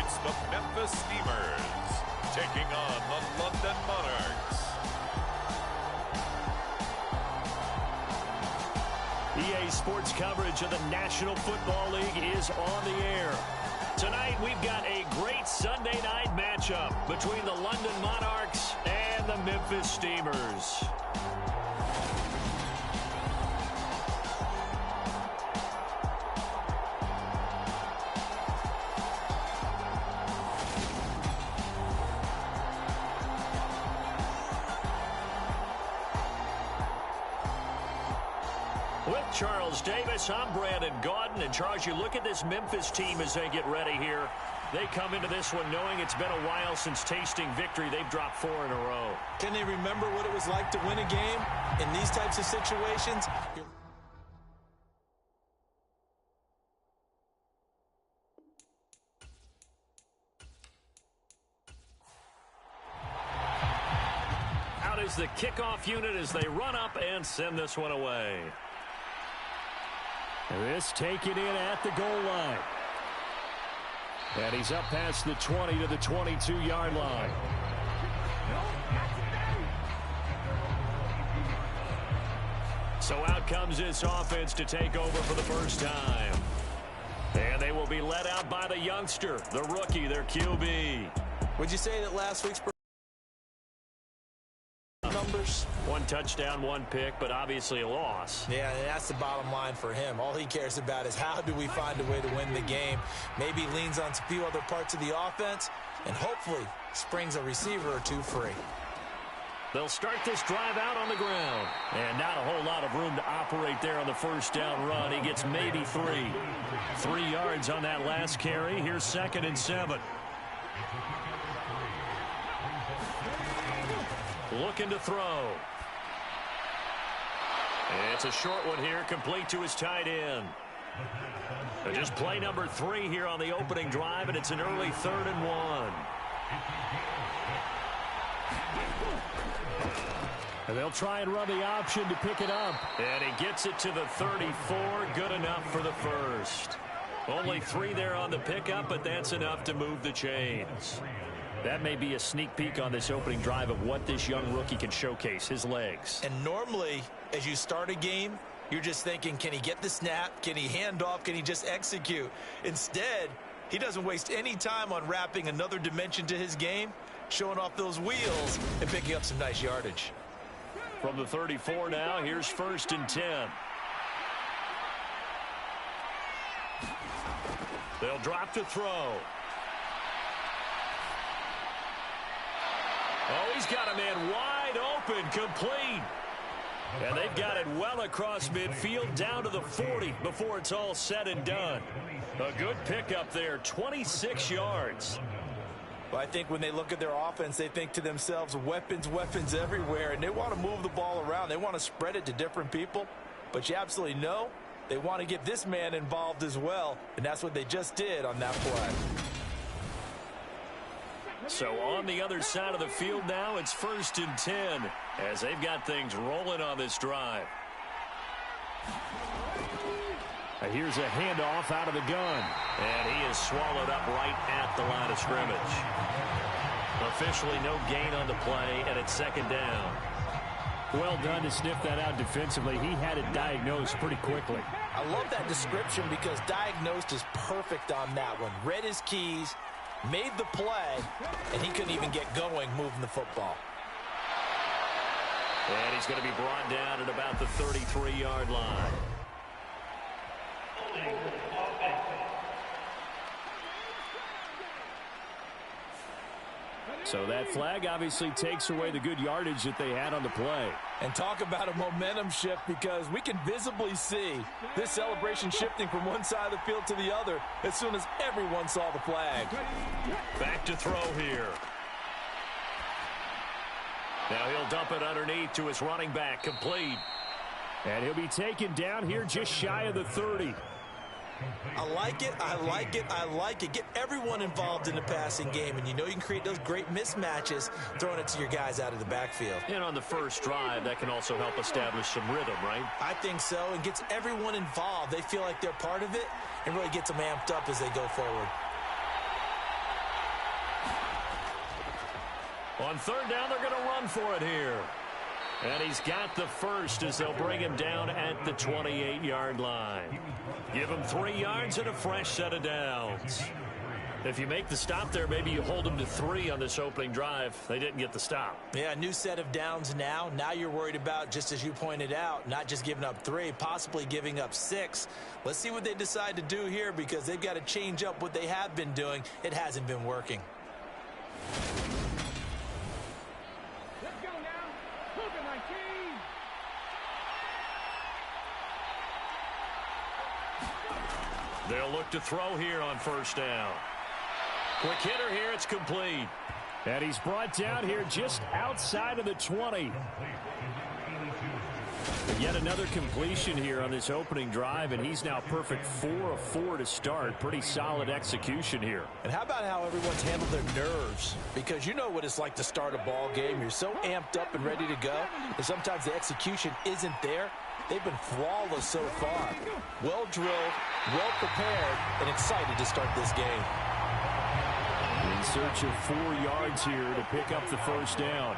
It's the Memphis Steamers taking on the London Monarchs. EA Sports coverage of the National Football League is on the air. Tonight we've got a great Sunday night matchup between the London Monarchs and the Memphis Steamers. With Charles Davis, I'm Brandon Gaudin. And Charles, you look at this Memphis team as they get ready here. They come into this one knowing it's been a while since tasting victory. They've dropped 4 in a row. Can they remember what it was like to win a game in these types of situations? Out is the kickoff unit as they run up and send this one away. This taken in at the goal line. And he's up past the 20 to the 22-yard line. So out comes this offense to take over for the first time. And they will be led out by the youngster, the rookie, their QB. Would you say that last week's numbers? 1 touchdown, 1 pick, but obviously a loss. Yeah, and that's the bottom line for him. All he cares about is how do we find a way to win the game. Maybe leans on a few other parts of the offense, and hopefully springs a receiver or 2 free. They'll start this drive out on the ground. And not a whole lot of room to operate there on the first down run. He gets maybe 3. 3 yards on that last carry. Here's 2nd and 7. Looking to throw. It's a short one here, complete to his tight end. Just play number 3 here on the opening drive, and it's an early 3rd and 1. And they'll try and run the option to pick it up. And he gets it to the 34, good enough for the first. Only 3 there on the pickup, but that's enough to move the chains. That may be a sneak peek on this opening drive of what this young rookie can showcase, his legs. And normally, as you start a game, you're just thinking, can he get the snap? Can he hand off? Can he just execute? Instead, he doesn't waste any time on wrapping another dimension to his game, showing off those wheels, and picking up some nice yardage. From the 34 now, here's 1st and 10. They'll drop to throw. Oh, he's got a man wide open, complete. And they've got it well across midfield down to the 40 before it's all said and done. A good pickup there, 26 yards. Well, I think when they look at their offense, they think to themselves, weapons, weapons everywhere, and they want to move the ball around. They want to spread it to different people. But you absolutely know they want to get this man involved as well, and that's what they just did on that play. So on the other side of the field now, it's 1st and 10 as they've got things rolling on this drive. Here's a handoff out of the gun. And he is swallowed up right at the line of scrimmage. Officially no gain on the play, and it's 2nd down. Well done to sniff that out defensively. He had it diagnosed pretty quickly. I love that description because diagnosed is perfect on that one. Read his keys, made the play, and he couldn't even get going moving the football. And he's going to be brought down at about the 33-yard line. So that flag obviously takes away the good yardage that they had on the play. And talk about a momentum shift, because we can visibly see this celebration shifting from one side of the field to the other as soon as everyone saw the flag. Back to throw here. Now he'll dump it underneath to his running back, complete. And he'll be taken down here just shy of the 30. I like it, I like it, I like it. Get everyone involved in the passing game, and you know you can create those great mismatches throwing it to your guys out of the backfield. And on the first drive, that can also help establish some rhythm, right? I think so, and gets everyone involved. They feel like they're part of it and really gets them amped up as they go forward. On third down, they're going to run for it here. And he's got the first as they'll bring him down at the 28-yard line. Give him 3 yards and a fresh set of downs. If you make the stop there, maybe you hold them to 3 on this opening drive. They didn't get the stop. Yeah, new set of downs now. Now you're worried about, just as you pointed out, not just giving up 3, possibly giving up 6. Let's see what they decide to do here because they've got to change up what they have been doing. It hasn't been working. They'll look to throw here on first down. Quick hitter here, it's complete. And he's brought down here just outside of the 20. And yet another completion here on this opening drive, and he's now perfect 4 of 4 to start. Pretty solid execution here. And how about how everyone's handled their nerves? Because you know what it's like to start a ball game. You're so amped up and ready to go, and sometimes the execution isn't there. They've been flawless so far. Well drilled, well prepared, and excited to start this game. In search of 4 yards here to pick up the first down.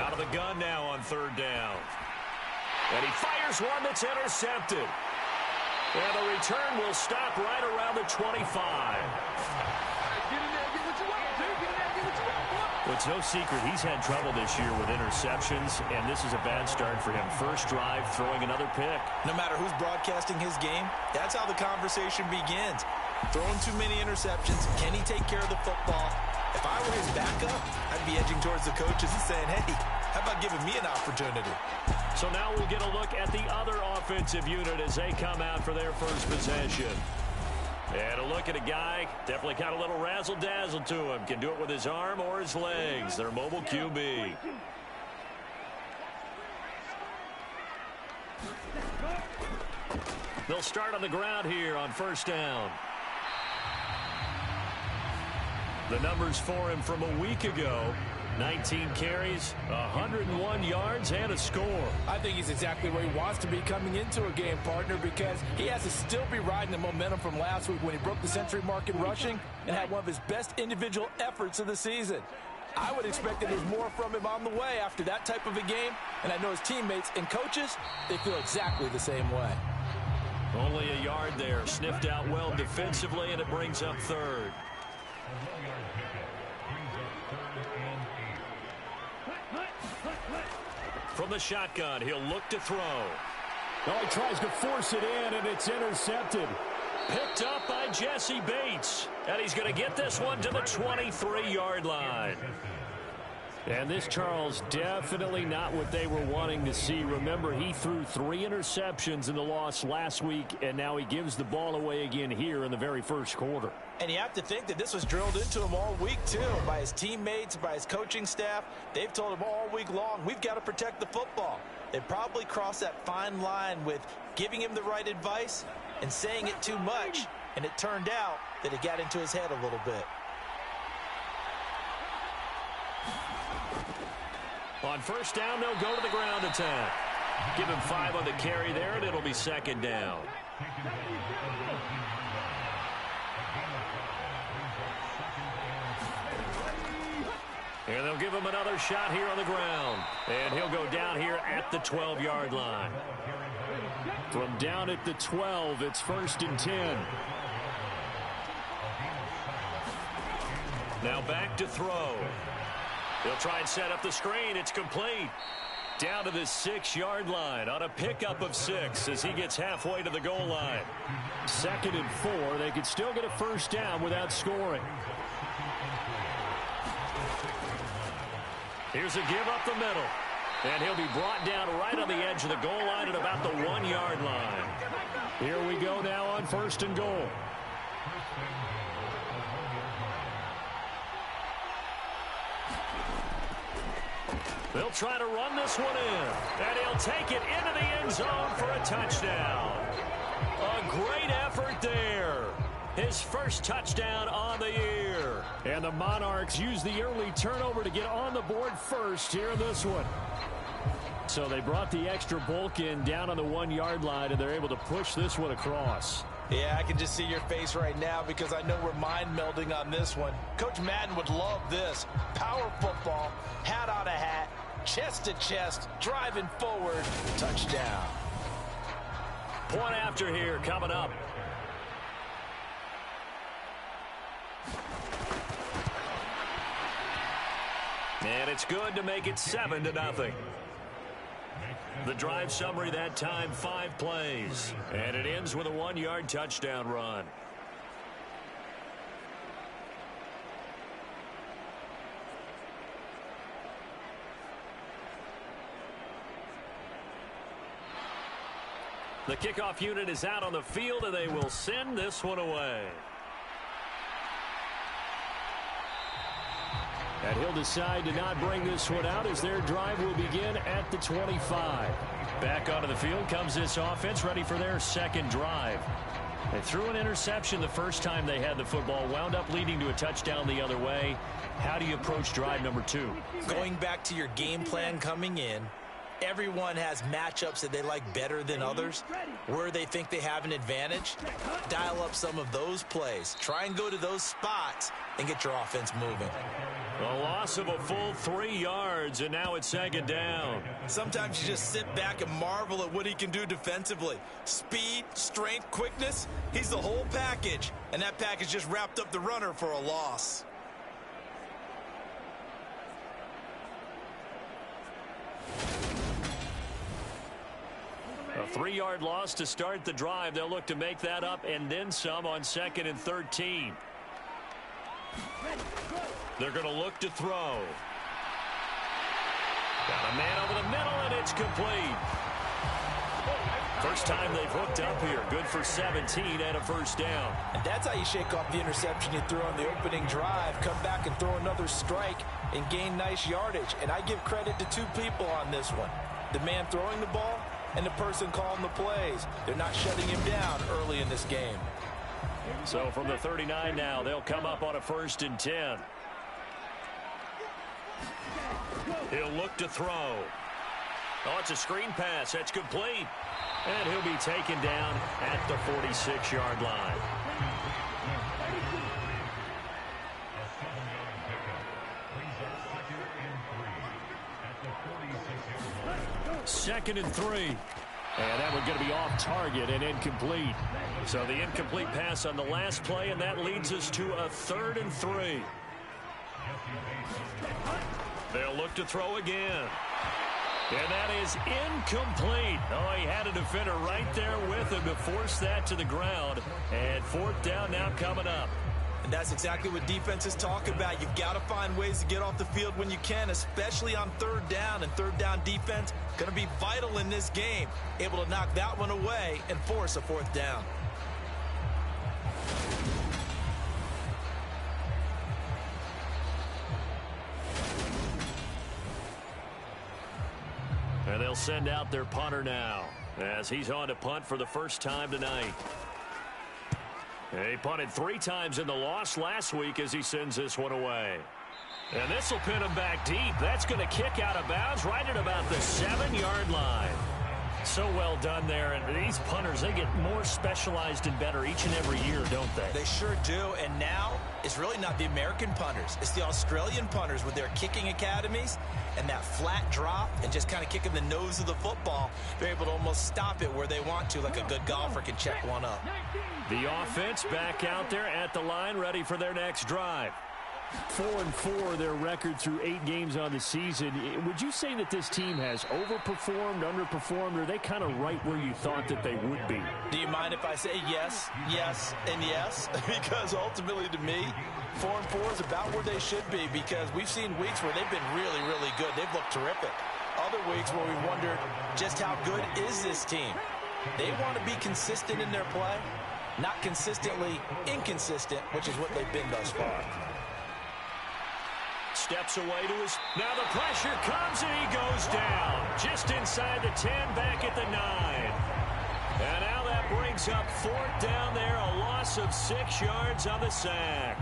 Out of the gun now on third down. And he fires one that's intercepted. And the return will stop right around the 25. It's no secret he's had trouble this year with interceptions, and this is a bad start for him. First drive, throwing another pick. No matter who's broadcasting his game, that's how the conversation begins. Throwing too many interceptions. Can he take care of the football? If I were his backup, I'd be edging towards the coaches and saying, hey, how about giving me an opportunity? So now we'll get a look at the other offensive unit as they come out for their first possession. And a look at a guy, definitely got a little razzle-dazzle to him. Can do it with his arm or his legs. Their mobile QB. They'll start on the ground here on first down. The numbers for him from a week ago. 19 carries, 101 yards, and a score. I think he's exactly where he wants to be coming into a game, partner, because he has to still be riding the momentum from last week when he broke the century mark in rushing and had one of his best individual efforts of the season. I would expect that there's more from him on the way after that type of a game, and I know his teammates and coaches, they feel exactly the same way. Only a yard there, sniffed out well defensively, and it brings up third. From the shotgun, he'll look to throw. Oh, he tries to force it in, and it's intercepted. Picked up by Jesse Bates. And he's going to get this one to the 23-yard line. And this, Charles, definitely not what they were wanting to see. Remember, he threw 3 interceptions in the loss last week, and now he gives the ball away again here in the very first quarter. And you have to think that this was drilled into him all week, too, by his teammates, by his coaching staff. They've told him all week long, we've got to protect the football. They probably crossed that fine line with giving him the right advice and saying it too much. And it turned out that it got into his head a little bit. On first down, they'll go to the ground attack. Give him 5 on the carry there, and it'll be second down. And they'll give him another shot here on the ground. And he'll go down here at the 12-yard line. From down at the 12, it's 1st and 10. Now back to throw. He'll try and set up the screen. It's complete. Down to the 6-yard line on a pickup of 6 as he gets halfway to the goal line. 2nd and 4. They could still get a first down without scoring. Here's a give up the middle. And he'll be brought down right on the edge of the goal line at about the 1-yard line. Here we go now on 1st and goal. They'll try to run this one in. And he'll take it into the end zone for a touchdown. A great effort there. His first touchdown on the year. And the Monarchs use the early turnover to get on the board first here in this one. So they brought the extra bulk in down on the 1-yard line, and they're able to push this one across. Yeah, I can just see your face right now because I know we're mind melding on this one. Coach Madden would love this. Power football, hat on a hat, chest to chest, driving forward, touchdown. Point after here coming up. And it's good to make it 7-0. The drive summary that time, 5 plays. And it ends with a 1-yard touchdown run. The kickoff unit is out on the field, and they will send this one away. And he'll decide to not bring this one out as their drive will begin at the 25. Back onto the field comes this offense, ready for their second drive. They threw an interception the first time they had the football, wound up leading to a touchdown the other way. How do you approach drive number 2? Going back to your game plan coming in, everyone has matchups that they like better than others, where they think they have an advantage. Dial up some of those plays. Try and go to those spots and get your offense moving. A loss of a full 3 yards, and now it's 2nd down. Sometimes you just sit back and marvel at what he can do defensively. Speed, strength, quickness, he's the whole package. And that package just wrapped up the runner for a loss. A 3-yard loss to start the drive. They'll look to make that up and then some on 2nd and 13. They're going to look to throw. Got a man over the middle, and it's complete. First time they've hooked up here. Good for 17 and a first down. And that's how you shake off the interception you threw on the opening drive. Come back and throw another strike and gain nice yardage. And I give credit to 2 people on this one. The man throwing the ball and the person calling the plays. They're not shutting him down early in this game. So from the 39 now, they'll come up on a 1st and 10. He'll look to throw. Oh, it's a screen pass. That's complete. And he'll be taken down at the 46-yard line. Second and 3. And that one's going to be off target and incomplete. So the incomplete pass on the last play, and that leads us to a 3rd and 3. They'll look to throw again. And that is incomplete. Oh, he had a defender right there with him to force that to the ground. And 4th down now coming up. And that's exactly what defenses talk about. You've got to find ways to get off the field when you can, especially on 3rd down. And 3rd down defense going to be vital in this game. Able to knock that one away and force a 4th down. And they'll send out their punter now as he's on to punt for the first time tonight. He punted 3 times in the loss last week as he sends this one away. And this will pin him back deep. That's going to kick out of bounds right at about the 7-yard line. So well done there. And these punters, they get more specialized and better each and every year, don't they? They sure do. And now it's really not the American punters. It's the Australian punters with their kicking academies and that flat drop and just kind of kicking the nose of the football. They're able to almost stop it where they want to, like a good golfer can check one up. The offense back out there at the line, ready for their next drive. 4-4 their record through 8 games on the season. Would you say that this team has overperformed, underperformed, or are they kind of right where you thought that they would be? Do you mind if I say yes, yes, and yes? Because ultimately to me, 4-4 is about where they should be, because we've seen weeks where they've been really, really good. They've looked terrific. Other weeks where we wondered just how good is this team. They want to be consistent in their play, not consistently inconsistent, which is what they've been thus far. Steps away to his... Now the pressure comes and he goes down. Just inside the 10, back at the 9. And now that brings up 4th down there. A loss of 6 yards on the sack.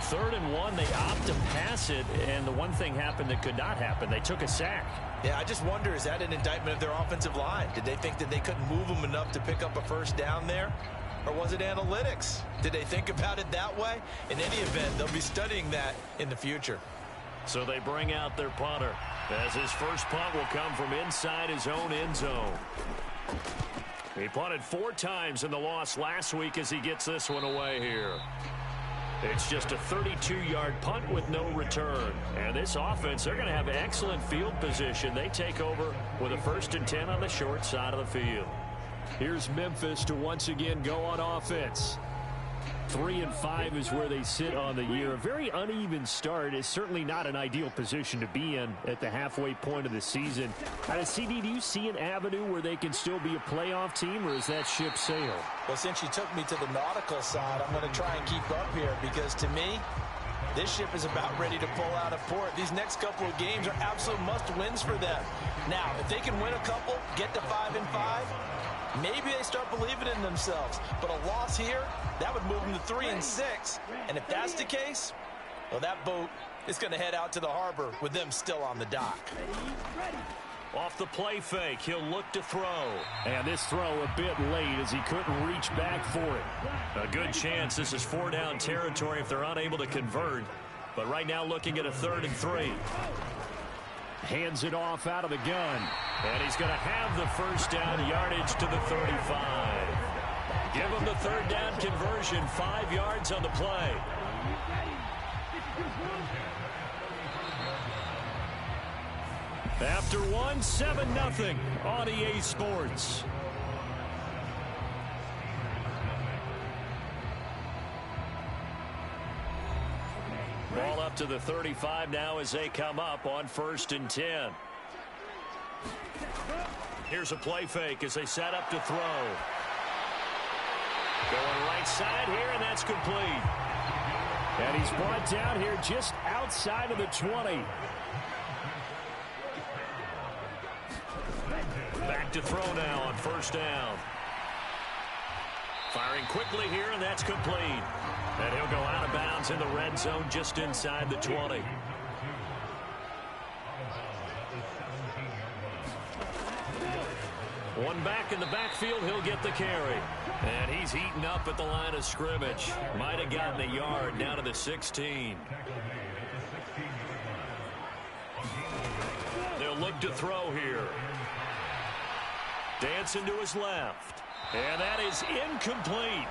3rd and 1, they opt to pass it. And the one thing happened that could not happen. They took a sack. Yeah, I just wonder, is that an indictment of their offensive line? Did they think that they couldn't move them enough to pick up a first down there? Or was it analytics? Did they think about it that way? In any event, they'll be studying that in the future. So they bring out their punter, as his first punt will come from inside his own end zone. He punted 4 times in the loss last week as he gets this one away here. It's just a 32-yard punt with no return. And this offense, they're going to have excellent field position. They take over with a 1st and 10 on the short side of the field. Here's Memphis to once again go on offense. 3-5 is where they sit on the year. A very uneven start is certainly not an ideal position to be in at the halfway point of the season. CD, do you see an avenue where they can still be a playoff team, or is that ship sailed? Well, since you took me to the nautical side, I'm going to try and keep up here because to me, this ship is about ready to pull out of port. These next couple of games are absolute must-wins for them. Now, if they can win a couple, get to 5-5, maybe they start believing in themselves. But a loss here, that would move them to 3-6. And if that's the case, well, that boat is going to head out to the harbor with them still on the dock. Off the play fake, he'll look to throw. And this throw a bit late as he couldn't reach back for it. A good chance this is 4-down territory if they're unable to convert. But right now looking at a 3rd and 3. Hands it off out of the gun. And he's going to have the first down, yardage to the 35. Give him the 3rd down conversion, 5 yards on the play. After 1, 7-0 on EA Sports. Ball up to the 35 now as they come up on 1st and 10. Here's a play fake as they set up to throw. Going right side here, and that's complete. And he's brought down here just outside of the 20. Back to throw now on 1st down. Firing quickly here, and that's complete. And he'll go out of bounds in the red zone just inside the 20. One back in the backfield, he'll get the carry. And he's heating up at the line of scrimmage. Might have gotten a yard down to the 16. They'll look to throw here. Dancing to his left. And that is incomplete.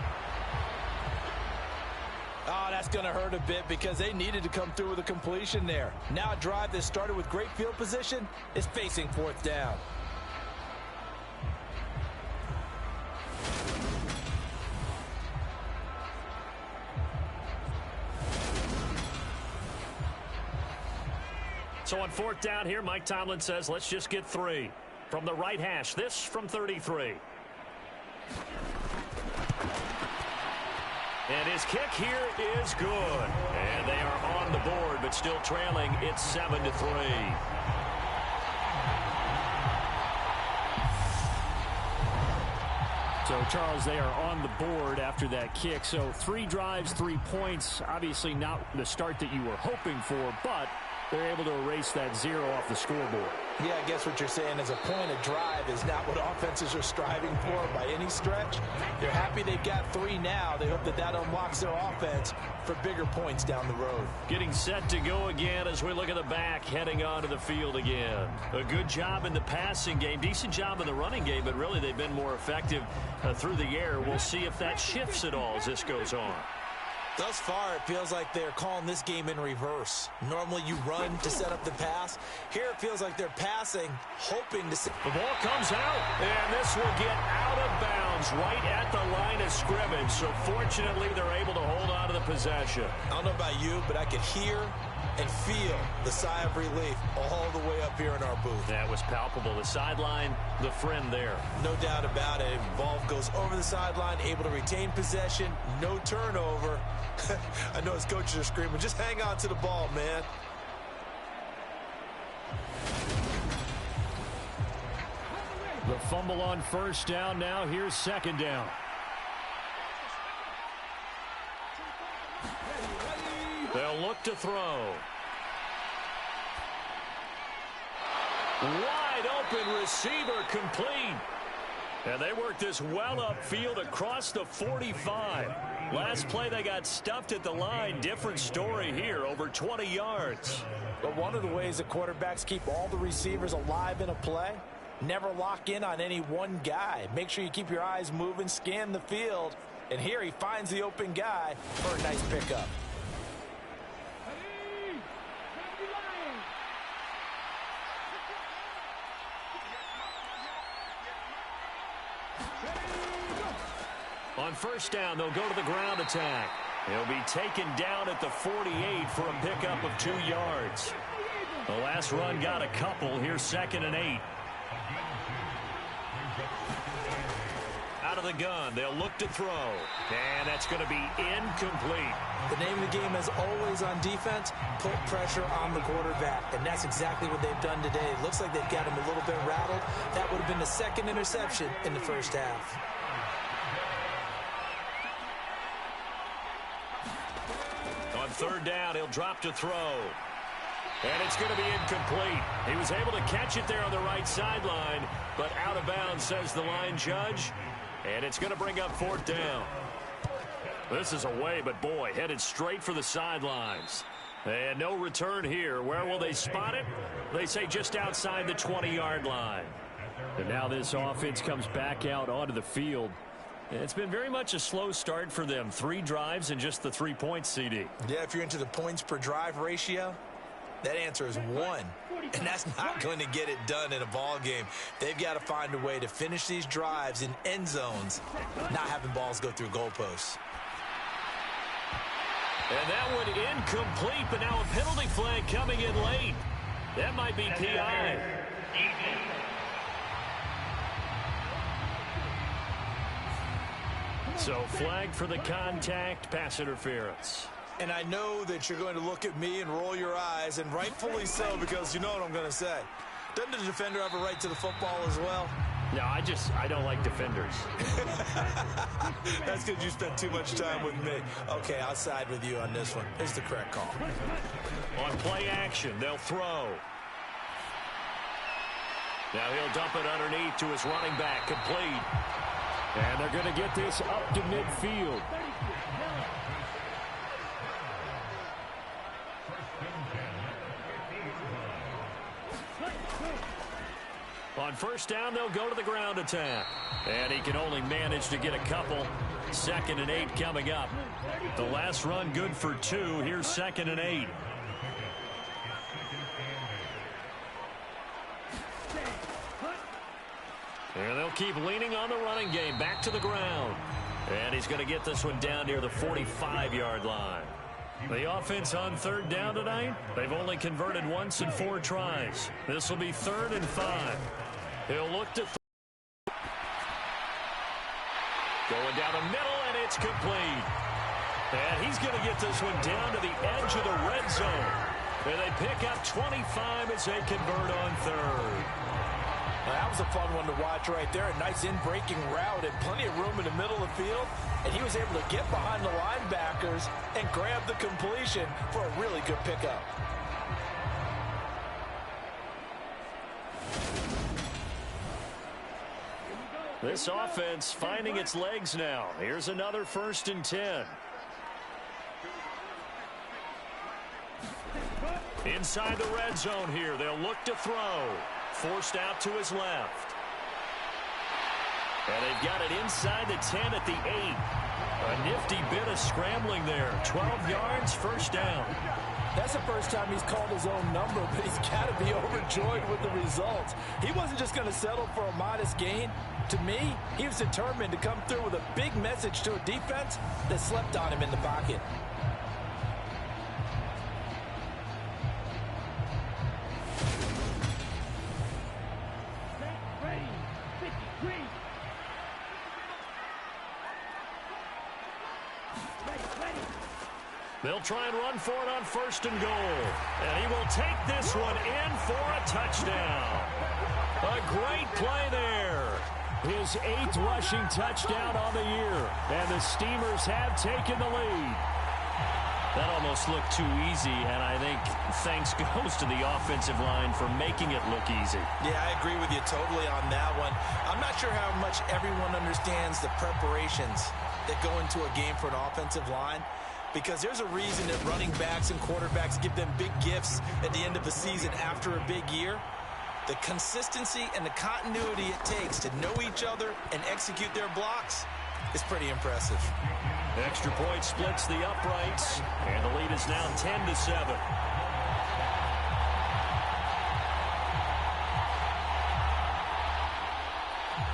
Oh, that's going to hurt a bit because they needed to come through with a completion there. Now a drive that started with great field position is facing 4th down. So on 4th down here, Mike Tomlin says, let's just get 3. From the right hash, this from 33. And his kick here is good. And they are on the board, but still trailing. It's 7-3. So, Charles, they are on the board after that kick. So 3 drives, 3 points. Obviously not the start that you were hoping for, but they're able to erase that 0 off the scoreboard. Yeah, I guess what you're saying is a point of drive is not what offenses are striving for by any stretch. They're happy they've got 3 now. They hope that that unlocks their offense for bigger points down the road. Getting set to go again as we look at the back, heading onto the field again. A good job in the passing game, decent job in the running game, but really they've been more effective through the air. We'll see if that shifts at all as this goes on. Thus far, it feels like they're calling this game in reverse. Normally, you run to set up the pass. Here, it feels like they're passing, hoping to... The ball comes out, and this will get out of bounds right at the line of scrimmage. So, fortunately, they're able to hold on to the possession. I don't know about you, but I could hear and feel the sigh of relief all the way up here in our booth. That was palpable. The sideline, the friend there. No doubt about it. Ball goes over the sideline, able to retain possession, no turnover. I know his coaches are screaming, just hang on to the ball, man. The fumble on 1st down. Now here's 2nd down. They'll look to throw. Wide open receiver complete. And they worked this well upfield across the 45. Last play they got stuffed at the line. Different story here, over 20 yards. But one of the ways that quarterbacks keep all the receivers alive in a play, never lock in on any one guy. Make sure you keep your eyes moving, scan the field. And here he finds the open guy for a nice pickup. On first down, they'll go to the ground attack. He'll be taken down at the 48 for a pickup of 2 yards. The last run got a couple. Here's 2nd and 8. Out of the gun, they'll look to throw. And that's going to be incomplete. The name of the game is always on defense, put pressure on the quarterback. And that's exactly what they've done today. It looks like they've got him a little bit rattled. That would have been the 2nd interception in the first half. On third down, he'll drop to throw. And it's going to be incomplete. He was able to catch it there on the right sideline, but out of bounds, says the line judge. And it's going to bring up 4th down. This is away, but boy, headed straight for the sidelines. And no return here. Where will they spot it? They say just outside the 20-yard line. And now this offense comes back out onto the field. It's been very much a slow start for them. 3 drives and just the 3 points, CD. Yeah, if you're into the points per drive ratio, that answer is 1. And that's not going to get it done in a ball game. They've got to find a way to finish these drives in end zones, not having balls go through goalposts. And that one incomplete, but now a penalty flag coming in late. That might be PI. So flag for the contact, pass interference. And I know that you're going to look at me and roll your eyes, and rightfully so, because you know what I'm going to say. Doesn't the defender have a right to the football as well? No, I don't like defenders. That's because you spent too much time with me. Okay, I'll side with you on this one. Here's the correct call. On play action, they'll throw. Now he'll dump it underneath to his running back, complete. And they're going to get this up to midfield. On first down, they'll go to the ground attack. And he can only manage to get a couple. 2nd and 8 coming up. The last run good for 2. Here's 2nd and 8. And they'll keep leaning on the running game. Back to the ground. And he's going to get this one down near the 45-yard line. The offense on third down tonight, they've only converted once in 4 tries. This will be 3rd and 5. He'll look to going down the middle, and it's complete. And he's going to get this one down to the edge of the red zone. And they pick up 25 as they convert on 3rd. Well, that was a fun one to watch right there. A nice in-breaking route and plenty of room in the middle of the field. And he was able to get behind the linebackers and grab the completion for a really good pickup. This offense finding its legs now. Here's another 1st and 10. Inside the red zone here. They'll look to throw. Forced out to his left. And they've got it inside the 10 at the 8. A nifty bit of scrambling there. 12 yards, 1st down. That's the first time he's called his own number, but he's got to be overjoyed with the results. He wasn't just going to settle for a modest gain. To me, he was determined to come through with a big message to a defense that slept on him in the pocket. They'll try and run for it on 1st and goal. And he will take this one in for a touchdown. A great play there. His 8th rushing touchdown on the year. And the Steamers have taken the lead. That almost looked too easy, and I think thanks goes to the offensive line for making it look easy. Yeah, I agree with you totally on that one. I'm not sure how much everyone understands the preparations that go into a game for an offensive line, because there's a reason that running backs and quarterbacks give them big gifts at the end of the season after a big year. The consistency and the continuity it takes to know each other and execute their blocks is pretty impressive. Extra point splits the uprights, and the lead is now 10-7.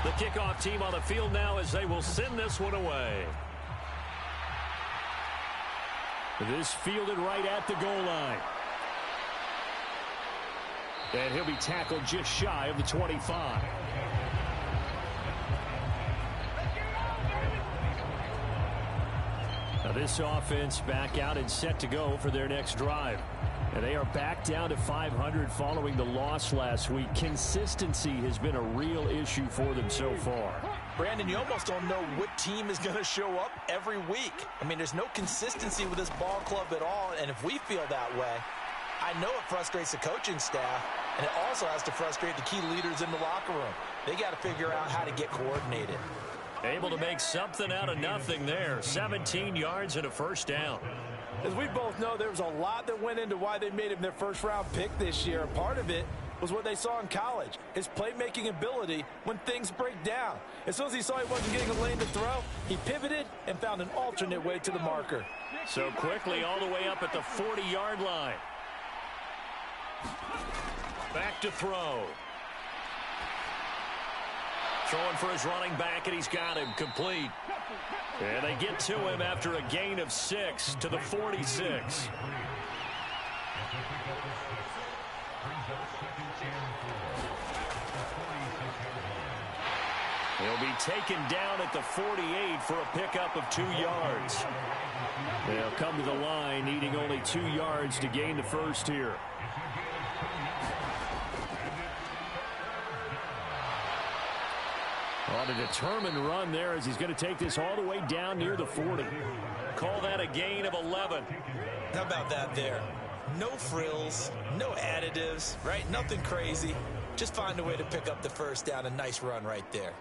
The kickoff team on the field now as they will send this one away. This fielded right at the goal line. And he'll be tackled just shy of the 25. Now this offense back out and set to go for their next drive. And they are back down to 500 following the loss last week. Consistency has been a real issue for them so far. Brandon, you almost don't know what team is going to show up every week. I mean, there's no consistency with this ball club at all. And if we feel that way, I know it frustrates the coaching staff. And it also has to frustrate the key leaders in the locker room. They got to figure out how to get coordinated. Able to make something out of nothing there. 17 yards and a first down. As we both know, there was a lot that went into why they made him their first-round pick this year. Part of it was what they saw in college, his playmaking ability when things break down. As soon as he saw he wasn't getting a lane to throw, he pivoted and found an alternate way to the marker. So quickly all the way up at the 40-yard line. Back to throw. Throwing for his running back, and he's got him complete. And they get to him after a gain of 6 to the 46. He'll be taken down at the 48 for a pickup of 2 yards. They'll come to the line needing only 2 yards to gain the first here. On a determined run there as he's going to take this all the way down near the 40. Call that a gain of 11. How about that there? No frills, no additives, right? Nothing crazy. Just find a way to pick up the first down. A nice run right there.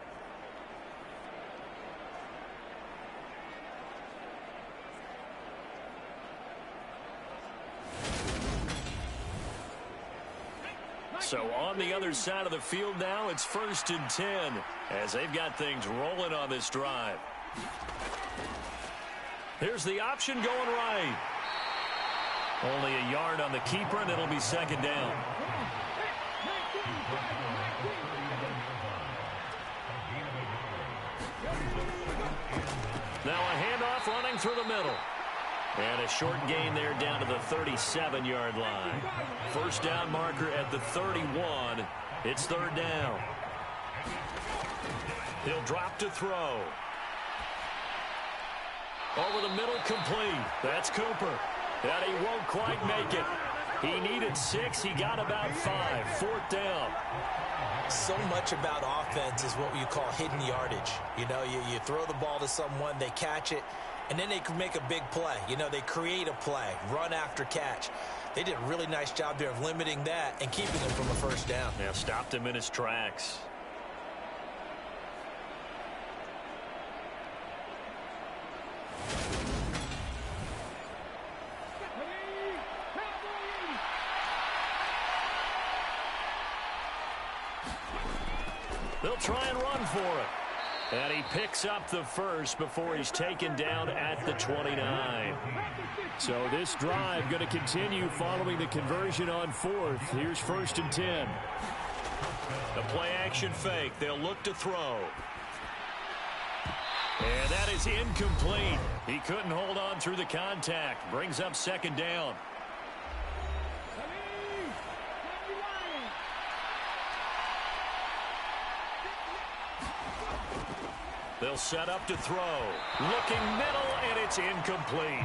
So on the other side of the field now, it's 1st and 10 as they've got things rolling on this drive. Here's the option going right. Only a yard on the keeper, and it'll be 2nd down. Now a handoff running through the middle. And a short gain there down to the 37-yard line. First down marker at the 31. It's 3rd down. He'll drop to throw. Over the middle, complete. That's Cooper. And he won't quite make it. He needed 6. He got about 5. 4th down. So much about offense is what you call hidden yardage. You know, you throw the ball to someone, they catch it, and then they can make a big play. You know, they create a play, run after catch. They did a really nice job there of limiting that and keeping him from a first down. Yeah, stopped him in his tracks. They'll try and run for it. And he picks up the first before he's taken down at the 29. So this drive going to continue following the conversion on 4th. Here's 1st and 10. The play action fake. They'll look to throw. And that is incomplete. He couldn't hold on through the contact. Brings up 2nd down. They'll set up to throw. Looking middle, and it's incomplete.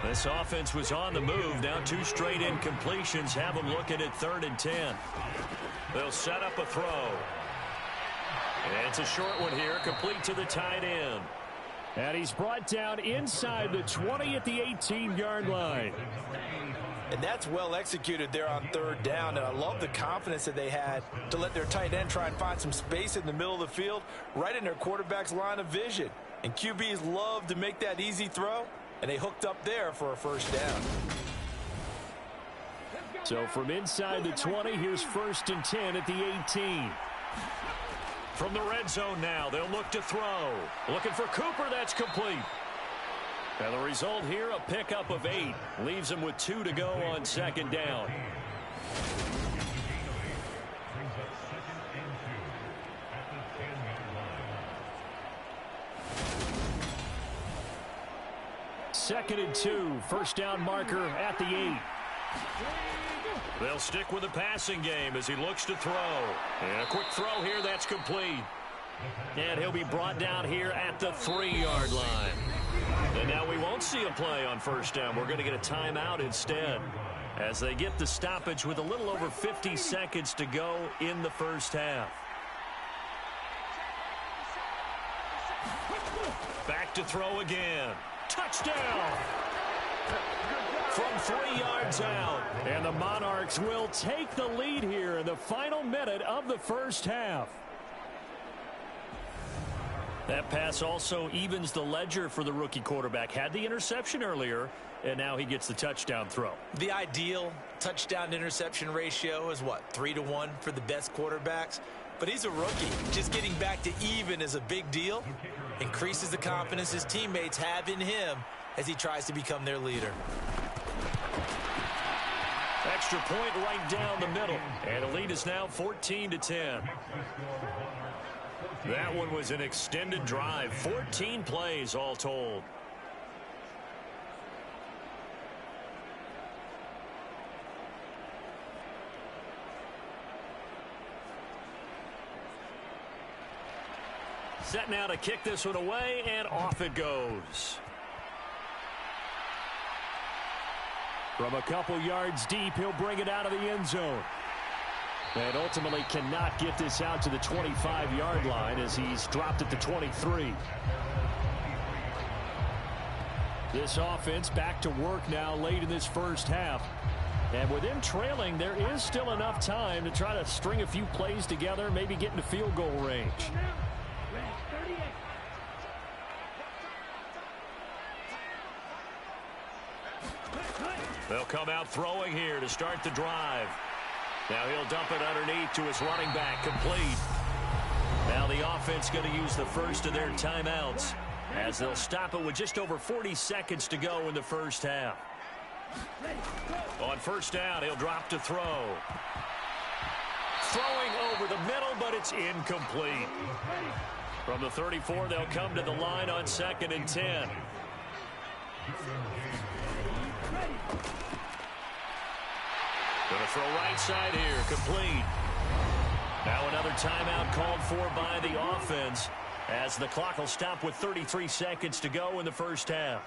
This offense was on the move. Now 2 straight incompletions have them looking at 3rd and 10. They'll set up a throw. And it's a short one here, complete to the tight end. And he's brought down inside the 20 at the 18-yard line. And that's well executed there on third down. And I love the confidence that they had to let their tight end try and find some space in the middle of the field, right in their quarterback's line of vision. And QBs love to make that easy throw, and they hooked up there for a first down. So from inside the 20, here's 1st and 10 at the 18. From the red zone now, they'll look to throw. Looking for Cooper, that's complete. And the result here, a pickup of 8. Leaves him with 2 to go on 2nd down. Second and 2, first down marker at the 8. They'll stick with the passing game as he looks to throw. And a quick throw here, that's complete. And he'll be brought down here at the 3-yard line. And now we won't see a play on first down. We're going to get a timeout instead as they get the stoppage with a little over 50 seconds to go in the first half. Back to throw again. Touchdown! From 3 yards out. And the Monarchs will take the lead here in the final minute of the first half. That pass also evens the ledger for the rookie quarterback. Had the interception earlier, and now he gets the touchdown throw. The ideal touchdown-interception ratio is what, 3-to-1 for the best quarterbacks? But he's a rookie. Just getting back to even is a big deal. Increases the confidence his teammates have in him as he tries to become their leader. Extra point right down the middle. And the lead is now 14-10. That one was an extended drive. 14 plays all told. Set now to kick this one away, and off it goes. From a couple yards deep, he'll bring it out of the end zone. And ultimately cannot get this out to the 25-yard line as he's dropped at the 23. This offense back to work now late in this first half. And with them trailing, there is still enough time to try to string a few plays together, maybe get into field goal range. They'll come out throwing here to start the drive. Now he'll dump it underneath to his running back, complete. Now the offense going to use the first of their timeouts as they'll stop it with just over 40 seconds to go in the first half. On first down, he'll drop to throw. Throwing over the middle, but it's incomplete. From the 34, they'll come to the line on 2nd and 10. Going to throw right side here, complete. Now another timeout called for by the offense as the clock will stop with 33 seconds to go in the first half.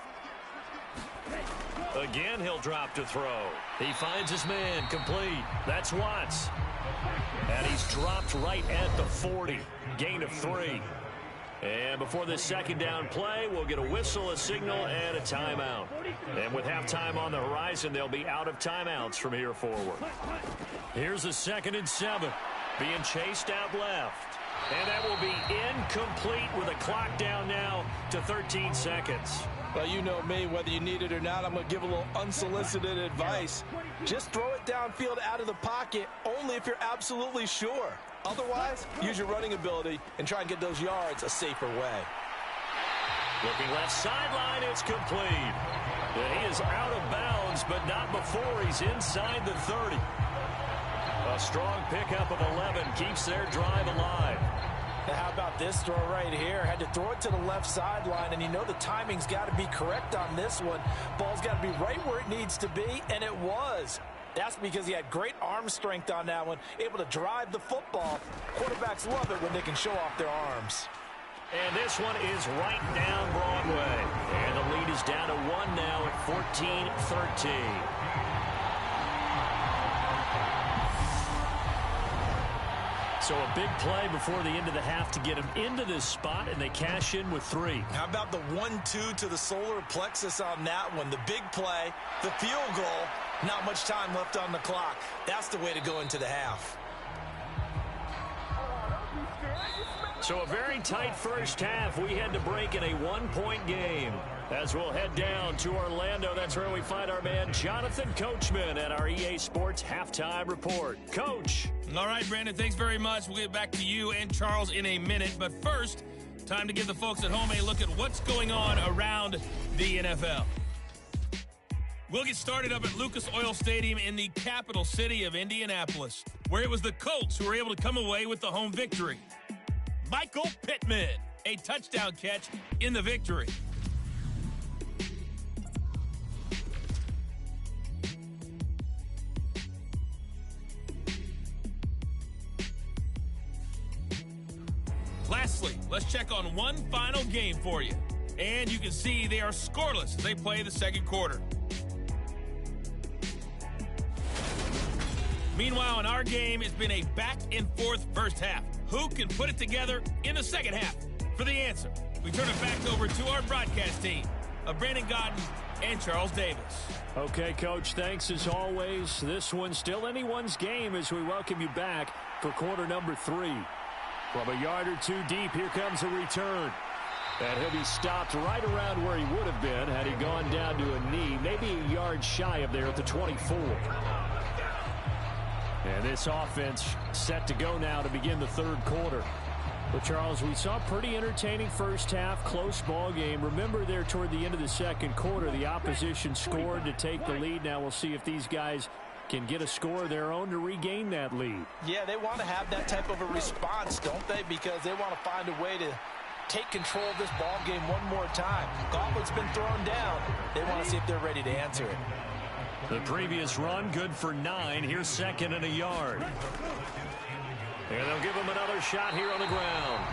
Again, he'll drop to throw. He finds his man, complete. That's Watts. And he's dropped right at the 40. Gain of 3. And before this second down play, we'll get a whistle, a signal, and a timeout. And with halftime on the horizon, they'll be out of timeouts from here forward. Here's a 2nd and 7. Being chased out left. And that will be incomplete with a clock down now to 13 seconds. Well, you know me, whether you need it or not, I'm going to give a little unsolicited advice. Just throw it downfield out of the pocket only if you're absolutely sure. Otherwise, use your running ability and try and get those yards a safer way. Looking left sideline, it's complete. And he is out of bounds, but not before he's inside the 30. A strong pickup of 11 keeps their drive alive. Now, how about this throw right here? Had to throw it to the left sideline, and you know the timing's got to be correct on this one. Ball's got to be right where it needs to be, and it was. That's because he had great arm strength on that one, able to drive the football. Quarterbacks love it when they can show off their arms. And this one is right down Broadway. And the lead is down to 1 now at 14-13. So a big play before the end of the half to get him into this spot, and they cash in with 3. How about the 1-2 to the solar plexus on that one? The big play, the field goal, not much time left on the clock. That's the way to go into the half. So a very tight first half. We had to break in a 1-point game. As we'll head down to Orlando, that's where we find our man Jonathan Coachman at our EA Sports Halftime Report. Coach. All right, Brandon, thanks very much. We'll get back to you and Charles in a minute. But first, time to give the folks at home a look at what's going on around the NFL. We'll get started up at Lucas Oil Stadium in the capital city of Indianapolis, where it was the Colts who were able to come away with the home victory. Michael Pittman, a touchdown catch in the victory. Lastly, let's check on one final game for you. And you can see they are scoreless as they play the second quarter. Meanwhile, in our game, it's been a back-and-forth first half. Who can put it together in the second half? For the answer, we turn it back over to our broadcast team of Brandon Godden and Charles Davis. Okay, Coach, thanks as always. This one's still anyone's game as we welcome you back for quarter number 3. From a yard or 2 deep, here comes a return. And he'll be stopped right around where he would have been had he gone down to a knee, maybe a yard shy of there at the 24. And this offense set to go now to begin the third quarter. But, Charles, we saw a pretty entertaining first half, close ball game. Remember there toward the end of the second quarter, the opposition scored to take the lead. Now we'll see if these guys can get a score of their own to regain that lead. Yeah, they want to have that type of a response, don't they? Because they want to find a way to take control of this ball game one more time. Gauntlet's been thrown down. They want to see if they're ready to answer it. The previous run, good for 9. Here's second and a yard. And they'll give him another shot here on the ground.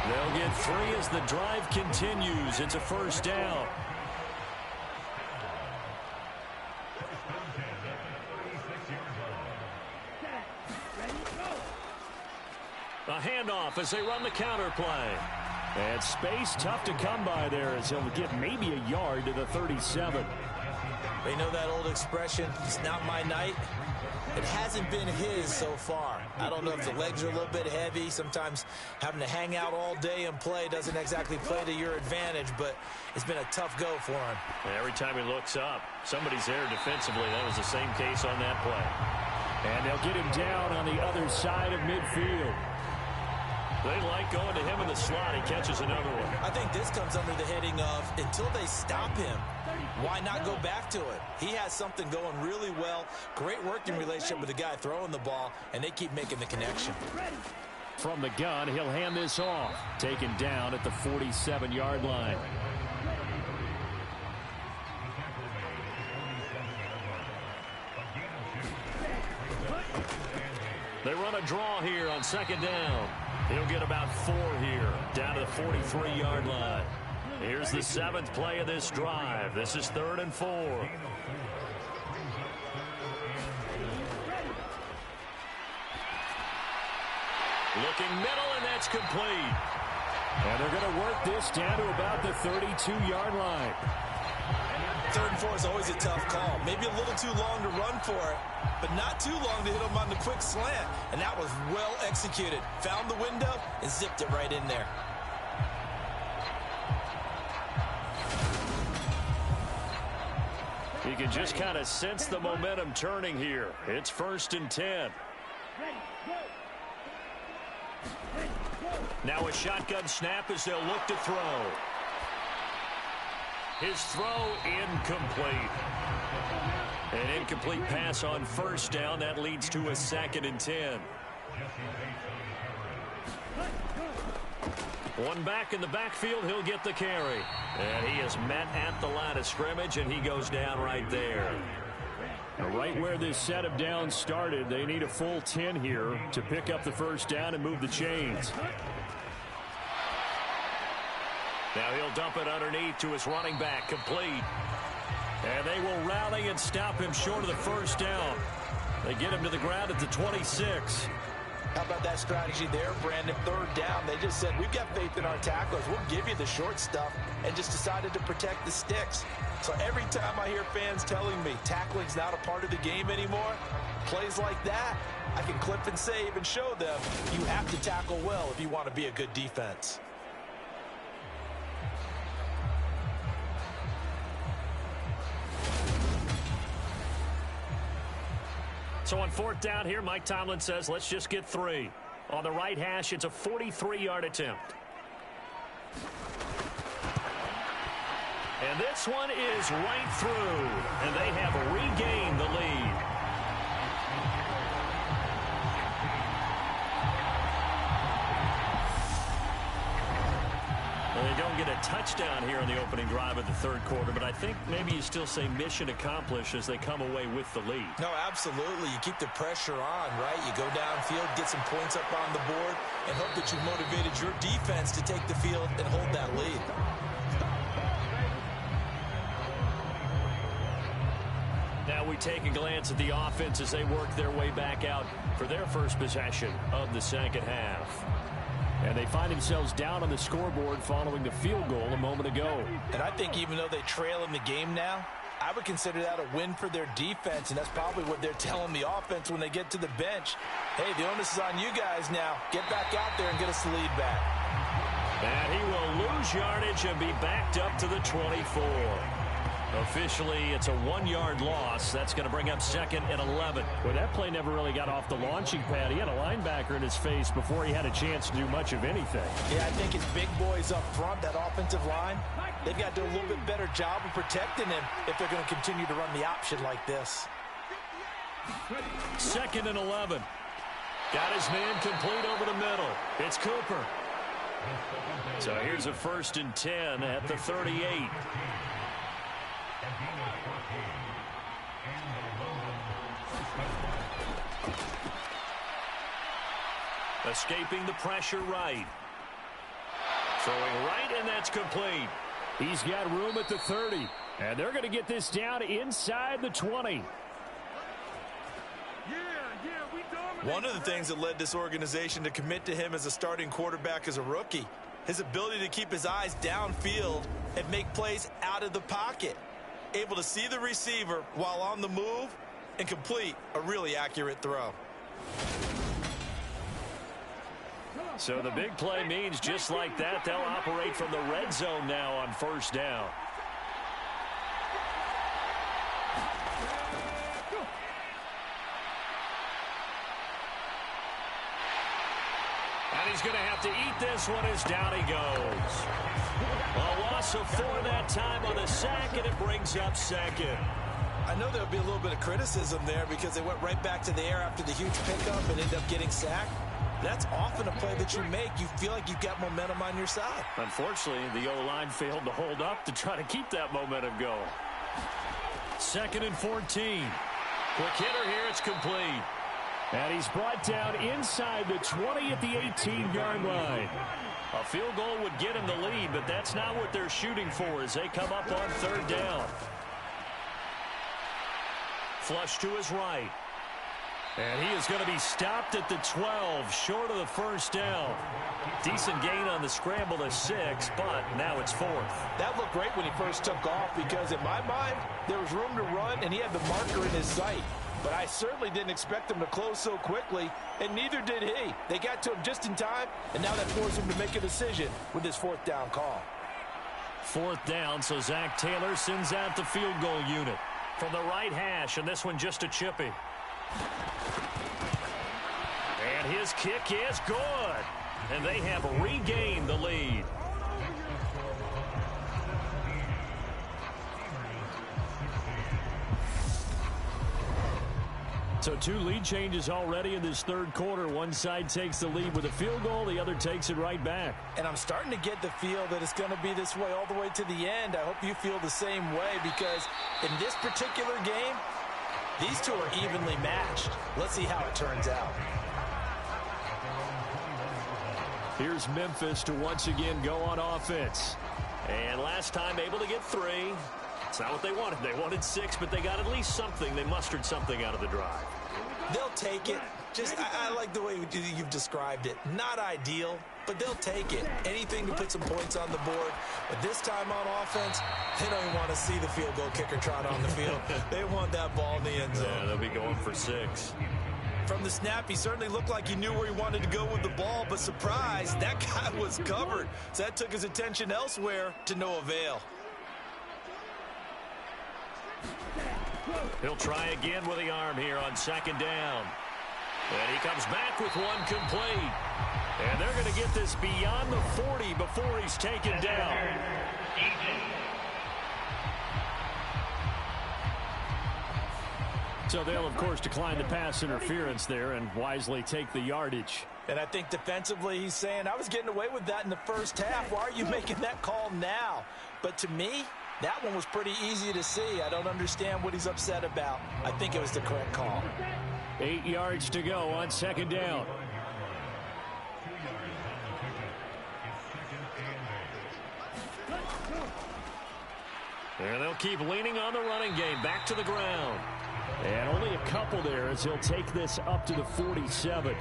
They'll get 3 as the drive continues. It's a first down. A handoff as they run the counter play. And space tough to come by there as he'll get maybe a yard to the 37. They know that old expression, it's not my night. It hasn't been his so far. I don't know if the legs are a little bit heavy. Sometimes having to hang out all day and play doesn't exactly play to your advantage, but it's been a tough go for him. Every time he looks up, somebody's there defensively. That was the same case on that play. And they'll get him down on the other side of midfield. They like going to him in the slot. He catches another one. I think this comes under the heading of until they stop him, why not go back to it? He has something going really well. Great working relationship with the guy throwing the ball, and they keep making the connection. From the gun, he'll hand this off. Taken down at the 47-yard line. They run a draw here on second down. He'll get about 4 here, down to the 43-yard line. Here's the 7th play of this drive. This is 3rd and 4. Looking middle, and that's complete. And they're going to work this down to about the 32-yard line. 3rd and 4 is always a tough call. Maybe a little too long to run for it, but not too long to hit him on the quick slant. And that was well executed. Found the window and zipped it right in there. You can just kind of sense the momentum turning here. It's 1st and 10. Now a shotgun snap as they'll look to throw. His throw incomplete. An incomplete pass on 1st down. That leads to a 2nd and 10. One back in the backfield, he'll get the carry. And he is met at the line of scrimmage, and he goes down right there. Now, right where this set of downs started, they need a full 10 here to pick up the 1st down and move the chains. Now he'll dump it underneath to his running back, complete. And they will rally and stop him short of the 1st down. They get him to the ground at the 26. How about that strategy there, Brandon? Third down, they just said, we've got faith in our tacklers. We'll give you the short stuff, and just decided to protect the sticks. So every time I hear fans telling me tackling's not a part of the game anymore, plays like that, I can clip and save and show them you have to tackle well if you want to be a good defense. So on fourth down here, Mike Tomlin says, let's just get 3. On the right hash, it's a 43-yard attempt. And this one is right through, and they have regained the lead. They don't get a touchdown here in the opening drive of the third quarter, but I think maybe you still say mission accomplished as they come away with the lead. No, absolutely. You keep the pressure on, right? You go downfield, get some points up on the board, and hope that you've motivated your defense to take the field and hold that lead. Now we take a glance at the offense as they work their way back out for their first possession of the second half. And they find themselves down on the scoreboard following the field goal a moment ago. And I think even though they trail in the game now, I would consider that a win for their defense, and that's probably what they're telling the offense when they get to the bench. Hey, the onus is on you guys now. Get back out there and get us the lead back. And he will lose yardage and be backed up to the 24. Officially, it's a 1-yard loss. That's going to bring up second and 11. Well, that play never really got off the launching pad. He had a linebacker in his face before he had a chance to do much of anything. Yeah, I think his big boys up front, that offensive line, they've got to do a little bit better job of protecting him if they're going to continue to run the option like this. Second and 11. Got his man complete over the middle. It's Cooper. So here's a 1st and 10 at the 38. Escaping the pressure right. Throwing right, and that's complete. He's got room at the 30. And they're going to get this down inside the 20. One of the things that led this organization to commit to him as a starting quarterback as a rookie, his ability to keep his eyes downfield and make plays out of the pocket. Able to see the receiver while on the move and complete a really accurate throw. So the big play means just like that, they'll operate from the red zone now on first down. And he's going to have to eat this one as down he goes. A loss of 4 that time on the sack, and it brings up second. I know there'll be a little bit of criticism there because they went right back to the air after the huge pickup and ended up getting sacked. That's often a play that you make. You feel like you've got momentum on your side. Unfortunately, the O-line failed to hold up to try to keep that momentum going. 2nd and 14. Quick hitter here, it's complete. And he's brought down inside the 20 at the 18-yard line. A field goal would get him the lead, but that's not what they're shooting for as they come up on third down. Flush to his right. And he is going to be stopped at the 12, short of the first down. Decent gain on the scramble to 6, but now it's 4th. That looked great when he first took off because in my mind, there was room to run and he had the marker in his sight. But I certainly didn't expect him to close so quickly, and neither did he. They got to him just in time, and now that forced him to make a decision with his 4th down call. 4th down, so Zach Taylor sends out the field goal unit from the right hash, and this one just a chippy. And his kick is good, and they have regained the lead. So 2 lead changes already in this third quarter. One side takes the lead with a field goal. The other takes it right back. And I'm starting to get the feel that it's going to be this way all the way to the end. I hope you feel the same way because in this particular game, these two are evenly matched. Let's see how it turns out. Here's Memphis to once again go on offense. And last time able to get 3. It's not what they wanted. They wanted 6, but they got at least something. They mustered something out of the drive. They'll take it. I like the way you've described it. Not ideal, but they'll take it. Anything to put some points on the board. But this time on offense, they don't even want to see the field goal kicker trot on the field. They want that ball in the end zone. Yeah, they'll be going for 6. From the snap, he certainly looked like he knew where he wanted to go with the ball, but surprise, that guy was covered. So that took his attention elsewhere to no avail. He'll try again with the arm here on 2nd down. And he comes back with one complete. And they're going to get this beyond the 40 before he's taken down. So they'll, of course, decline the pass interference there and wisely take the yardage. And I think defensively he's saying, I was getting away with that in the first half. Why are you making that call now? But to me, that one was pretty easy to see. I don't understand what he's upset about. I think it was the correct call. 8 yards to go on 2nd down. And they'll keep leaning on the running game. Back to the ground. And only a couple there as he'll take this up to the 47.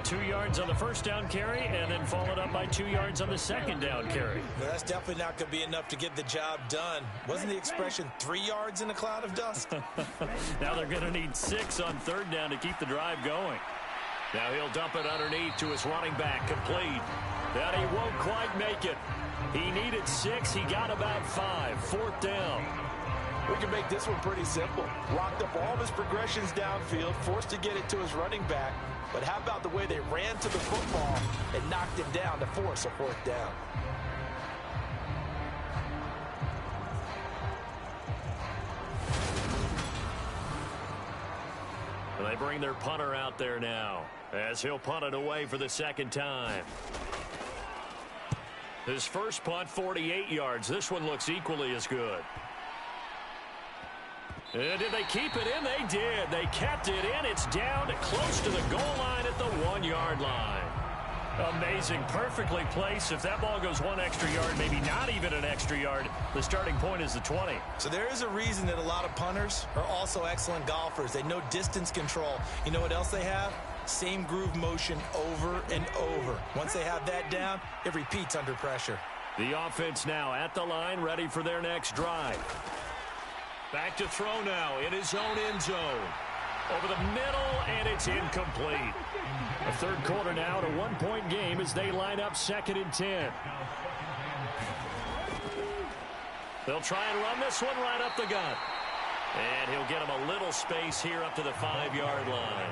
2 yards on the first down carry, and then followed up by 2 yards on the 2nd down carry. Well, that's definitely not going to be enough to get the job done. Wasn't the expression 3 yards in a cloud of dust? Now they're going to need 6 on 3rd down to keep the drive going. Now he'll dump it underneath to his running back, complete. That he won't quite make it. He needed 6. He got about 5. 4th down. We can make this one pretty simple. Locked up all of his progressions downfield, forced to get it to his running back. But how about the way they ran to the football and knocked him down to force a 4th down? And they bring their punter out there now as he'll punt it away for the 2nd time. His first punt, 48 yards. This one looks equally as good. And did they keep it in? They did. They kept it in. It's down to close to the goal line at the 1-yard line. Amazing. Perfectly placed. If that ball goes 1 extra yard, maybe not even an extra yard, the starting point is the 20. So there is a reason that a lot of punters are also excellent golfers. They know distance control. You know what else they have? Same groove motion over and over. Once they have that down, it repeats under pressure. The offense now at the line, ready for their next drive. Back to throw now in his own end zone. Over the middle, and it's incomplete. A 3rd quarter now, at a 1-point game as they line up 2nd and 10. They'll try and run this one right up the gut. And he'll get him a little space here up to the 5-yard line.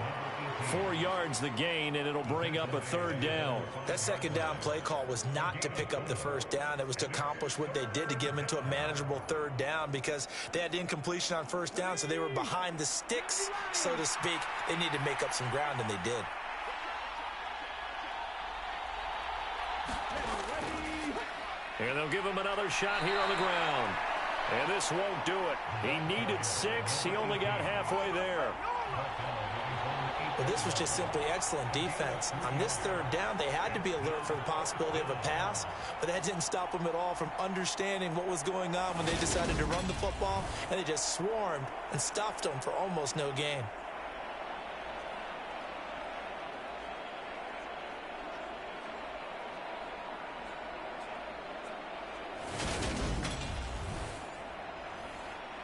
4 yards the gain, and it'll bring up a 3rd down. That 2nd down play call was not to pick up the 1st down. It was to accomplish what they did to get them into a manageable 3rd down because they had incompletion on 1st down, so they were behind the sticks, so to speak. They needed to make up some ground, and they did. And they'll give him another shot here on the ground. And this won't do it. He needed 6. He only got halfway there. Well, this was just simply excellent defense. On this 3rd down, they had to be alert for the possibility of a pass, but that didn't stop them at all from understanding what was going on when they decided to run the football, and they just swarmed and stuffed them for almost no gain.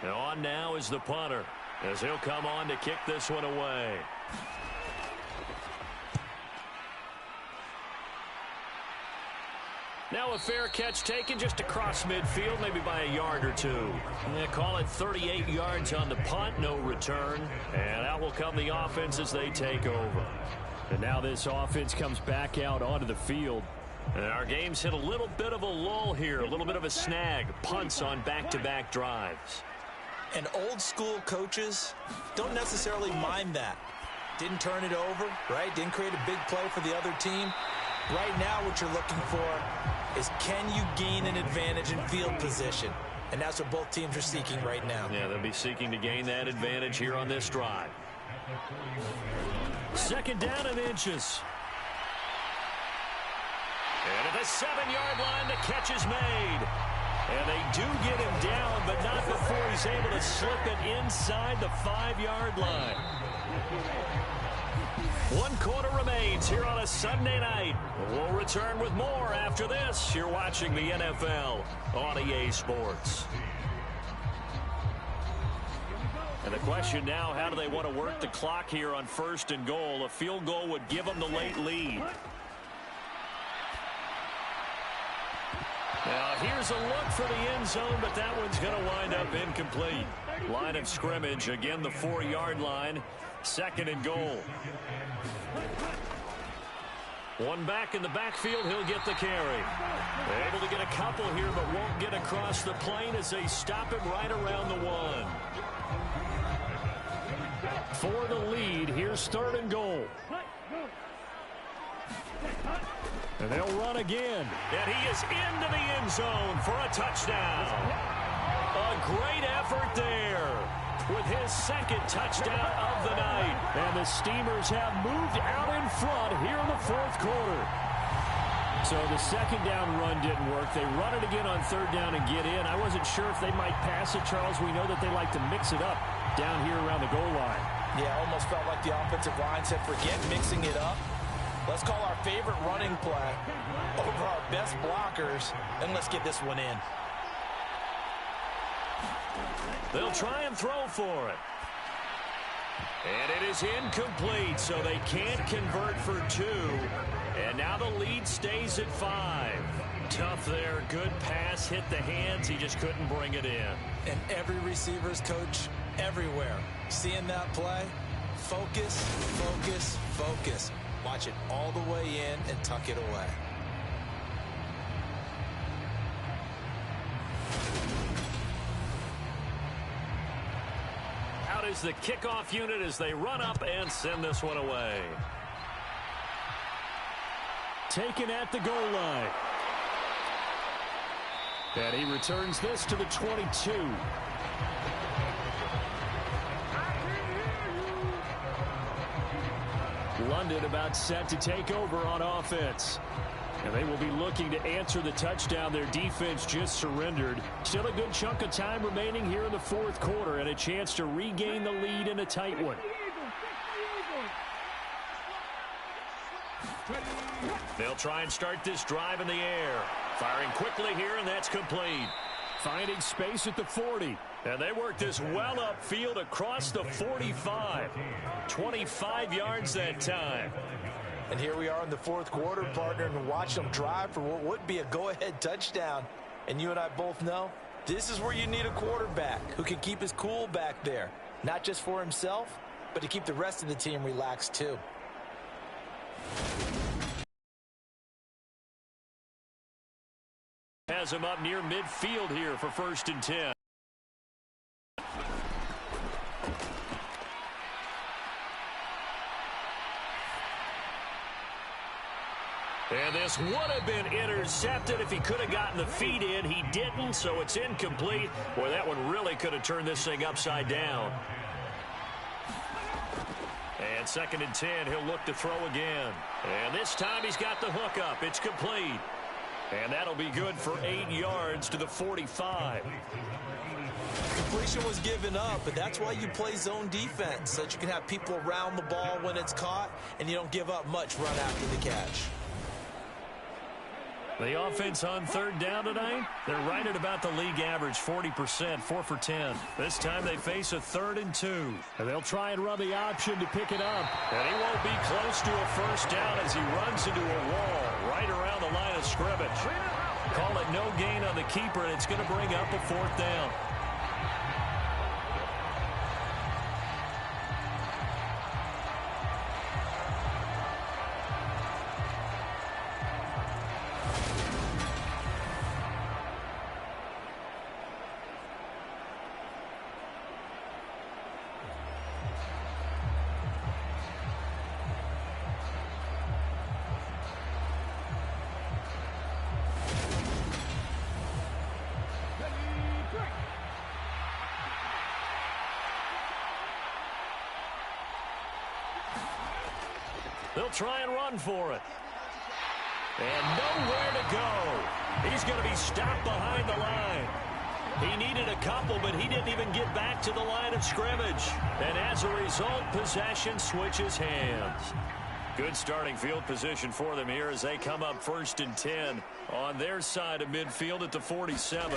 And on now is the punter as he'll come on to kick this one away. Now a fair catch taken just across midfield, maybe by a yard or 2. They call it 38 yards on the punt, no return. And out will come the offense as they take over. And now this offense comes back out onto the field. And our game's hit a little bit of a lull here, a little bit of a snag. Punts on back-to-back drives. And old school coaches don't necessarily mind that. Didn't turn it over, right? Didn't create a big play for the other team. Right now what you're looking for is can you gain an advantage in field position? And that's what both teams are seeking right now. Yeah, they'll be seeking to gain that advantage here on this drive. 2nd down and inches. And at the 7-yard line, the catch is made. And they do get him down, but not before he's able to slip it inside the 5-yard line. One quarter remains here on a Sunday night. We'll return with more after this. You're watching the NFL on EA Sports. And the question now, how do they want to work the clock here on 1st and goal? A field goal would give them the late lead. Now, here's a look for the end zone, but that one's going to wind up incomplete. Line of scrimmage, again, the 4-yard line. 2nd and goal. One back in the backfield, he'll get the carry. Able to get a couple here, but won't get across the plane as they stop him right around the 1. For the lead, here's 3rd and goal. And they'll run again. And he is into the end zone for a touchdown. A great effort there with his 2nd touchdown of the night. And the Steamers have moved out in front here in the 4th quarter. So the 2nd down run didn't work. They run it again on 3rd down and get in. I wasn't sure if they might pass it, Charles. We know that they like to mix it up down here around the goal line. Yeah, almost felt like the offensive line said, forget mixing it up. Let's call our favorite running play over our best blockers, and let's get this one in. They'll try and throw for it. And it is incomplete, so they can't convert for 2. And now the lead stays at 5. Tough there. Good pass. Hit the hands. He just couldn't bring it in. And every receiver's coach everywhere. Seeing that play, focus, focus, focus. Watch it all the way in and tuck it away. Out is the kickoff unit as they run up and send this one away. Taken at the goal line. And he returns this to the 22. London about set to take over on offense. And they will be looking to answer the touchdown their defense just surrendered. Still a good chunk of time remaining here in the 4th quarter and a chance to regain the lead in a tight one. They'll try and start this drive in the air. Firing quickly here, and that's complete. Finding space at the 40. And they work this well upfield across the 45. 25 yards that time. And here we are in the 4th quarter, partner, and watch them drive for what would be a go-ahead touchdown. And you and I both know this is where you need a quarterback who can keep his cool back there. Not just for himself, but to keep the rest of the team relaxed too. Has him up near midfield here for 1st and 10. And this would have been intercepted if he could have gotten the feet in. He didn't, so it's incomplete. Boy, that one really could have turned this thing upside down. And 2nd and 10, he'll look to throw again. And this time he's got the hook up. It's complete. And that'll be good for 8 yards to the 45. Completion was given up, but that's why you play zone defense, so that you can have people around the ball when it's caught, and you don't give up much run after the catch. The offense on 3rd down tonight, they're right at about the league average, 40%, 4 for 10. This time they face a 3rd and 2. And they'll try and run the option to pick it up. And he won't be close to a 1st down as he runs into a wall right around the line of scrimmage. Call it no gain on the keeper, and it's going to bring up a 4th down. They'll try and run for it. And nowhere to go. He's going to be stopped behind the line. He needed a couple, but he didn't even get back to the line of scrimmage. And as a result, possession switches hands. Good starting field position for them here as they come up 1st and 10 on their side of midfield at the 47.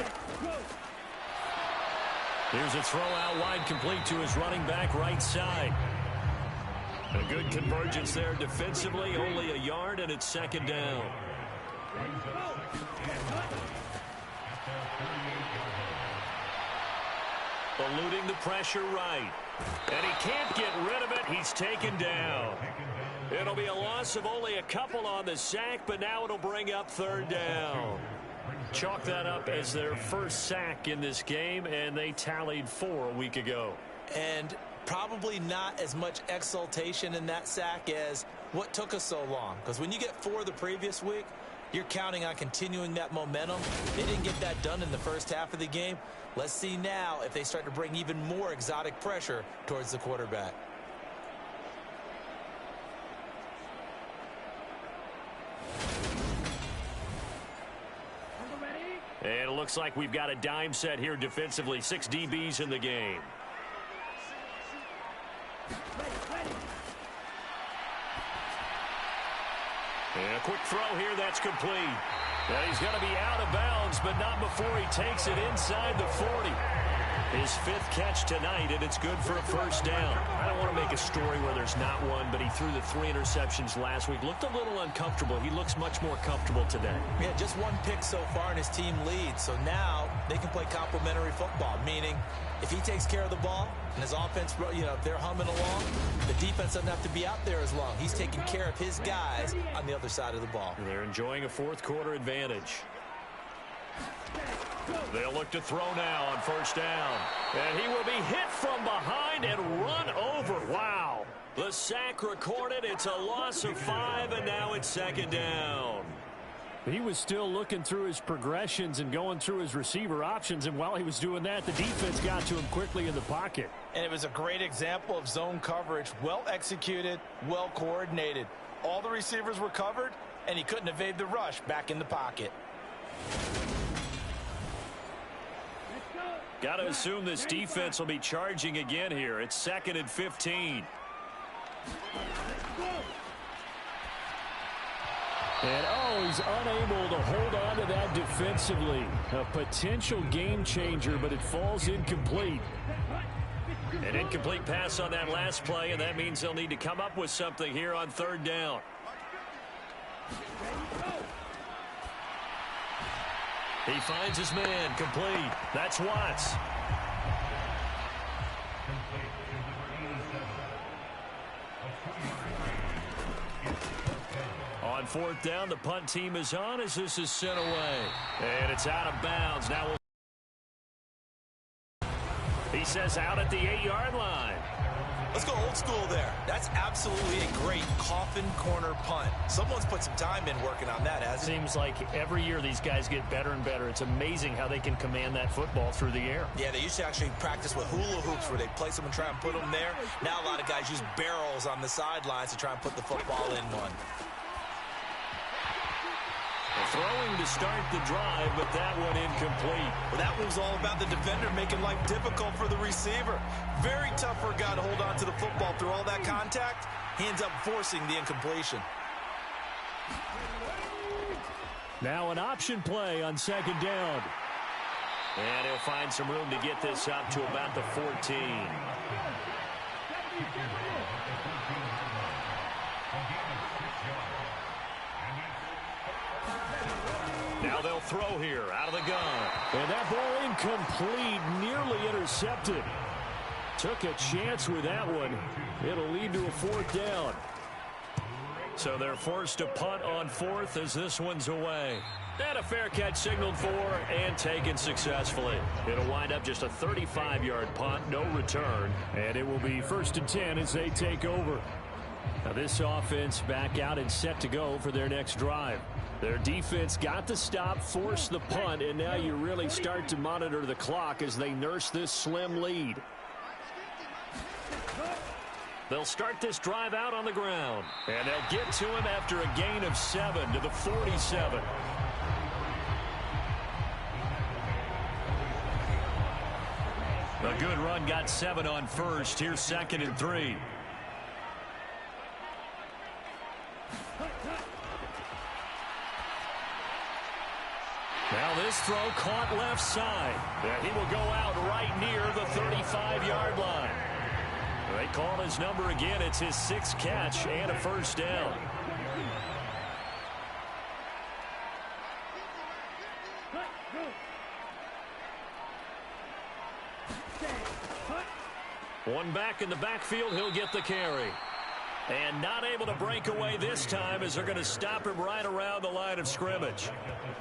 Here's a throw out wide, complete to his running back right side. A good convergence there defensively, only a yard, and it's 2nd down. Eluding the pressure right. And he can't get rid of it. He's taken down. It'll be a loss of only a couple on the sack, but now it'll bring up 3rd down. Chalk that up as their first sack in this game, and they tallied 4 a week ago. And probably not as much exultation in that sack as what took us so long. Because when you get 4 the previous week, you're counting on continuing that momentum. They didn't get that done in the first half of the game. Let's see now if they start to bring even more exotic pressure towards the quarterback. And it looks like we've got a dime set here defensively. 6 DBs in the game. And a quick throw here, that's complete. And he's going to be out of bounds, but not before he takes it inside the 40. His 5th catch tonight, and it's good for a 1st down. I don't want to make a story where there's not one, but he threw the 3 interceptions last week. Looked a little uncomfortable. He looks much more comfortable today. Yeah, just 1 pick so far and his team leads. So now they can play complementary football, meaning if he takes care of the ball and his offense, if they're humming along, the defense doesn't have to be out there as long. He's taking care of his guys on the other side of the ball. They're enjoying a 4th quarter advantage. They'll look to throw now on 1st down. And he will be hit from behind and run over. Wow. The sack recorded. It's a loss of 5, and now it's 2nd down. He was still looking through his progressions and going through his receiver options, and while he was doing that, the defense got to him quickly in the pocket. And it was a great example of zone coverage. Well executed, well coordinated. All the receivers were covered, and he couldn't evade the rush back in the pocket. Got to assume this defense will be charging again here. It's 2nd and 15. And, he's unable to hold on to that defensively. A potential game changer, but it falls incomplete. An incomplete pass on that last play, and that means they'll need to come up with something here on 3rd down. He finds his man, complete. That's Watts. On 4th down, the punt team is on as this is sent away. And it's out of bounds. Now he says out at the 8-yard line. Let's go old school there. That's absolutely a great coffin corner punt. Someone's put some time in working on that, hasn't it? Seems like every year these guys get better and better. It's amazing how they can command that football through the air. Yeah, they used to actually practice with hula hoops where they place them and try and put them there. Now a lot of guys use barrels on the sidelines to try and put the football in one. Throwing to start the drive, but that one incomplete. Well, that was all about the defender making life difficult for the receiver. Very tough for a guy to hold on to the football through all that contact. He ends up forcing the incompletion. Now an option play on 2nd down. And he'll find some room to get this up to about the 14. Now they'll throw here out of the gun. And that ball incomplete, nearly intercepted. Took a chance with that one. It'll lead to a 4th down. So they're forced to punt on 4th as this one's away. And a fair catch signaled for and taken successfully. It'll wind up just a 35-yard punt, no return. And it will be 1st and 10 as they take over. Now this offense back out and set to go for their next drive. Their defense got the stop, forced the punt, and now you really start to monitor the clock as they nurse this slim lead. They'll start this drive out on the ground, and they'll get to him after a gain of 7 to the 47. A good run, got 7 on first. Here's 2nd and 3. Now this throw caught left side. And he will go out right near the 35-yard line. They call his number again. It's his 6th catch and a first down. One back in the backfield, he'll get the carry. And not able to break away this time as they're going to stop him right around the line of scrimmage.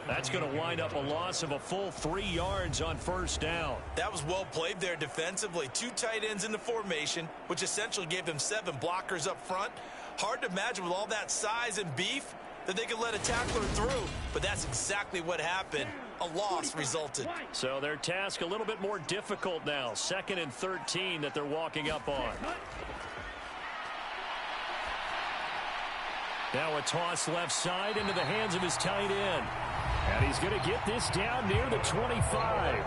That's going to wind up a loss of a full 3 yards on first down. That was well played there defensively. 2 tight ends in the formation, which essentially gave them 7 blockers up front. Hard to imagine with all that size and beef that they could let a tackler through, but that's exactly what happened. A loss resulted. So their task a little bit more difficult now. 2nd and 13 that they're walking up on. Now a toss left side into the hands of his tight end. And he's going to get this down near the 25.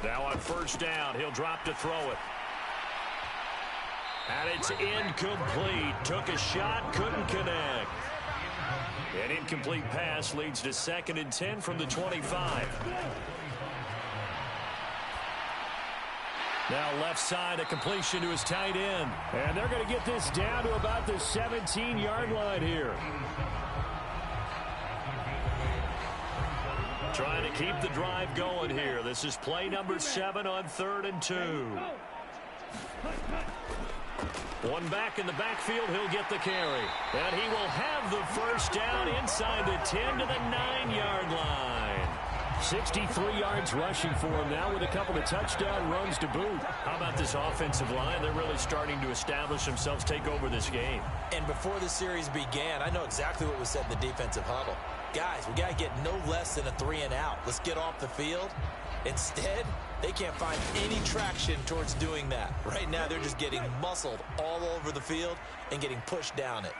Now on first down, he'll drop to throw it. And it's incomplete. Took a shot, couldn't connect. An incomplete pass leads to 2nd and 10 from the 25. Now left side, a completion to his tight end. And they're going to get this down to about the 17-yard line here. Trying to keep the drive going here. This is play number 7 on 3rd and 2. One back in the backfield, he'll get the carry. And he will have the first down inside the 10 to the 9-yard line. 63 yards rushing for him now with a couple of touchdown runs to boot. How about this offensive line? They're really starting to establish themselves, take over this game. And before the series began, I know exactly what was said in the defensive huddle. Guys, we got to get no less than a 3 and out. Let's get off the field. Instead, they can't find any traction towards doing that. Right now, they're just getting muscled all over the field and getting pushed down it.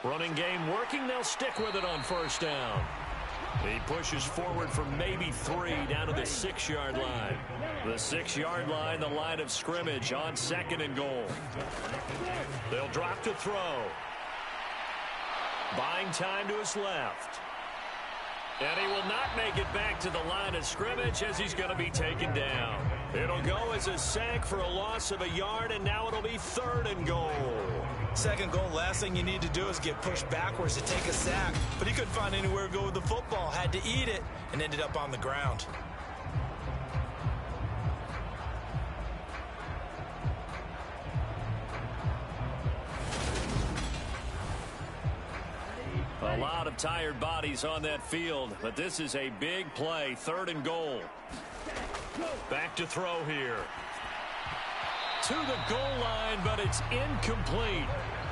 Running game working. They'll stick with it on first down. He pushes forward from maybe 3 down to the 6-yard line. The 6-yard line, the line of scrimmage on 2nd and goal. They'll drop to throw. Buying time to his left. And he will not make it back to the line of scrimmage as he's going to be taken down. It'll go as a sack for a loss of a yard, and now it'll be 3rd and goal. 2nd goal, last thing you need to do is get pushed backwards to take a sack. But he couldn't find anywhere to go with the football. Had to eat it and ended up on the ground. A lot of tired bodies on that field, but this is a big play. 3rd and goal. Back to throw here. To the goal line, but it's incomplete.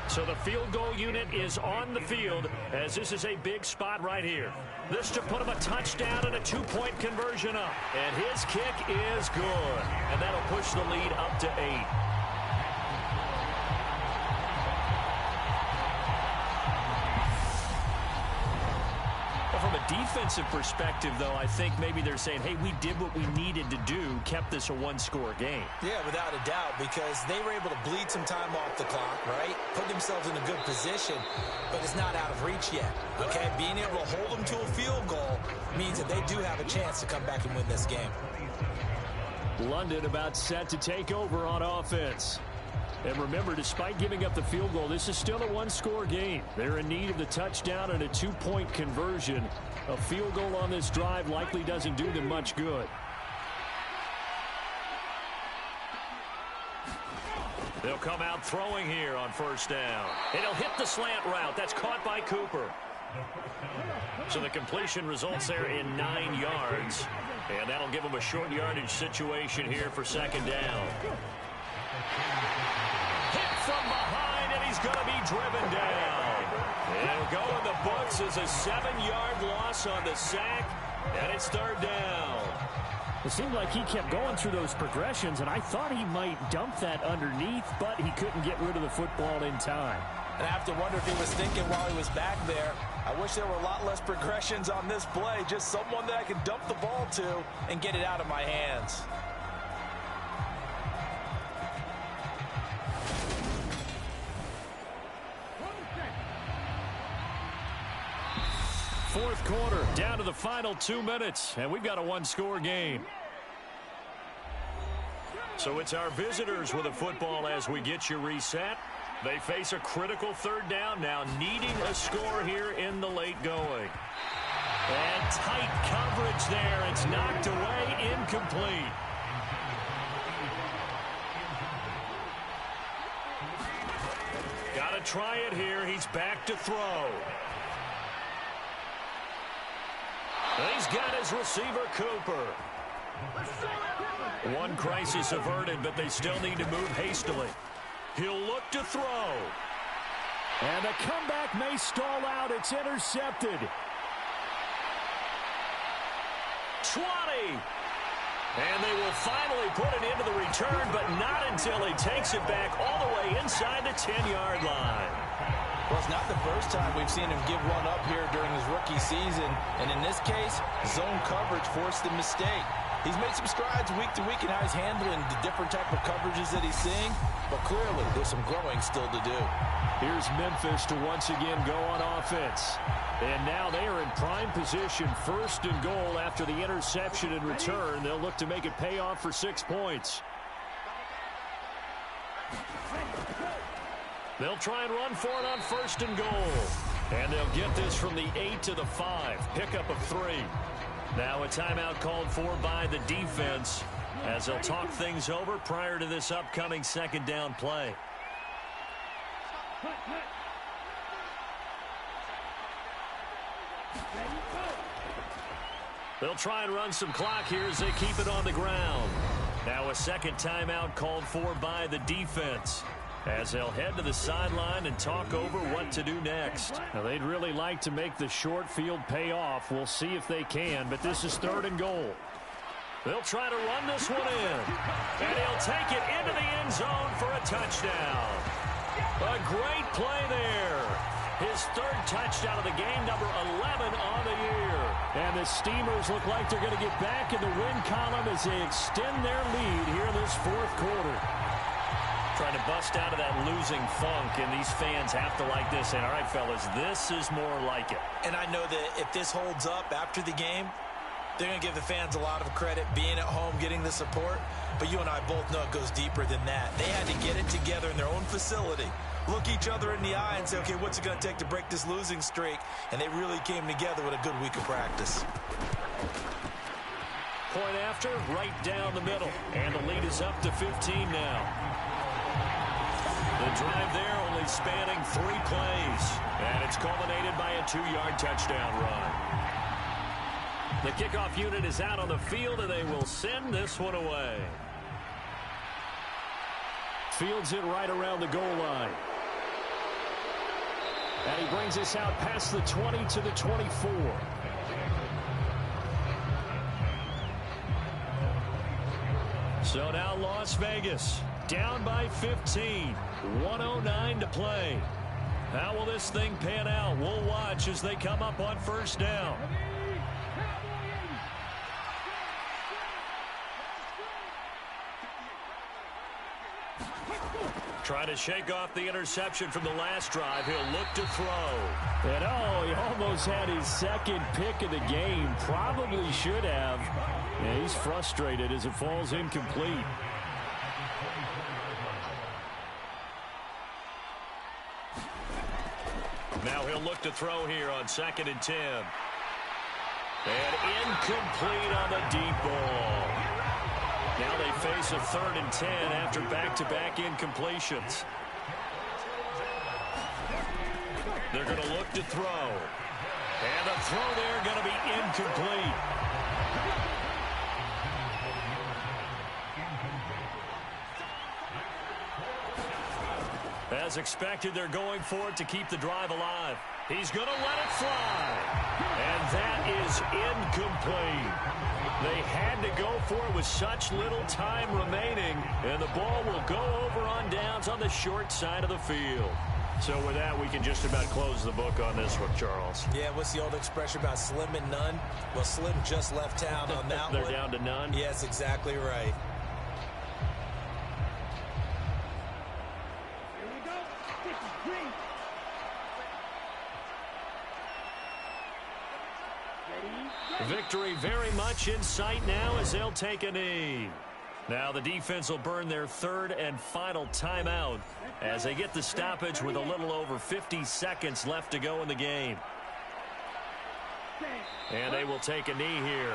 So the field goal unit is on the field as this is a big spot right here. This to put him a touchdown and a 2-point conversion up. And his kick is good. And that'll push the lead up to 8. From a defensive perspective, though, I think maybe they're saying, hey, we did what we needed to do, kept this a 1-score game. Yeah, without a doubt, because they were able to bleed some time off the clock, right? Put themselves in a good position, but it's not out of reach yet, okay? Being able to hold them to a field goal means that they do have a chance to come back and win this game. London about set to take over on offense. And remember, despite giving up the field goal, this is still a 1-score game. They're in need of the touchdown and a 2-point conversion. A field goal on this drive likely doesn't do them much good. They'll come out throwing here on first down. And he'll hit the slant route. That's caught by Cooper. So the completion results there in 9 yards. And that'll give him a short yardage situation here for 2nd down. From behind, and he's going to be driven down. It'll go in the books as a 7-yard loss on the sack, and it's 3rd down. It seemed like he kept going through those progressions, and I thought he might dump that underneath, but he couldn't get rid of the football in time. And I have to wonder if he was thinking while he was back there, I wish there were a lot less progressions on this play, just someone that I could dump the ball to and get it out of my hands. Fourth quarter, down to the final 2 minutes, and we've got a one-score game. So it's our visitors with a football as we get you reset. They face a critical third down now, needing a score here in the late going. And tight coverage there. It's knocked away, incomplete. Got to try it here. He's back to throw. He's got his receiver, Cooper. One crisis averted, but they still need to move hastily. He'll look to throw. And the comeback may stall out. It's intercepted. 20. And they will finally put it into the return, but not until he takes it back all the way inside the 10-yard line. Well, it's not the first time we've seen him give one up here during his rookie season. And in this case, zone coverage forced the mistake. He's made some strides week to week in how he's handling the different type of coverages that he's seeing. But clearly, there's some growing still to do. Here's Memphis to once again go on offense. And now they are in prime position, first and goal after the interception and return. They'll look to make it pay off for 6 points. They'll try and run for it on first and goal. And they'll get this from the 8 to the 5. Pickup of 3. Now a timeout called for by the defense as they'll talk things over prior to this upcoming second down play. They'll try and run some clock here as they keep it on the ground. Now a second timeout called for by the defense as they'll head to the sideline and talk over what to do next. Now, they'd really like to make the short field pay off. We'll see if they can, but this is third and goal. They'll try to run this one in, and he'll take it into the end zone for a touchdown. A great play there. His third touchdown of the game, number 11 on the year. And the Steamers look like they're going to get back in the win column as they extend their lead here in this fourth quarter. Trying to bust out of that losing funk, and these fans have to like this. And all right, fellas, this is more like it. And I know that if this holds up after the game, they're going to give the fans a lot of credit being at home, getting the support. But you and I both know it goes deeper than that. They had to get it together in their own facility, look each other in the eye and say, okay, what's it going to take to break this losing streak? And they really came together with a good week of practice. Point after, right down the middle. And the lead is up to 15 now. The drive there only spanning 3 plays. And it's culminated by a 2-yard touchdown run. The kickoff unit is out on the field, and they will send this one away. Fields it right around the goal line. And he brings us out past the 20 to the 24. So now Las Vegas down by 15. 1:09 to play. How will this thing pan out? We'll watch as they come up on first down. Trying to shake off the interception from the last drive. He'll look to throw. And oh, he almost had his second pick of the game. Probably should have. Yeah, he's frustrated as it falls incomplete. Now he'll look to throw here on 2nd and 10. And incomplete on the deep ball. Now they face a 3rd and 10 after back-to-back incompletions. They're going to look to throw. And the throw there going to be incomplete. As expected, they're going for it to keep the drive alive. He's going to let it fly. And that is incomplete. They had to go for it with such little time remaining, and the ball will go over on downs on the short side of the field. So with that, we can just about close the book on this one, Charles. Yeah, what's the old expression about slim and none? Well, Slim just left town on that They're one. down to none? Yes, exactly right. Victory very much in sight now as they'll take a knee. Now the defense will burn their third and final timeout as they get the stoppage with a little over 50 seconds left to go in the game. And they will take a knee here.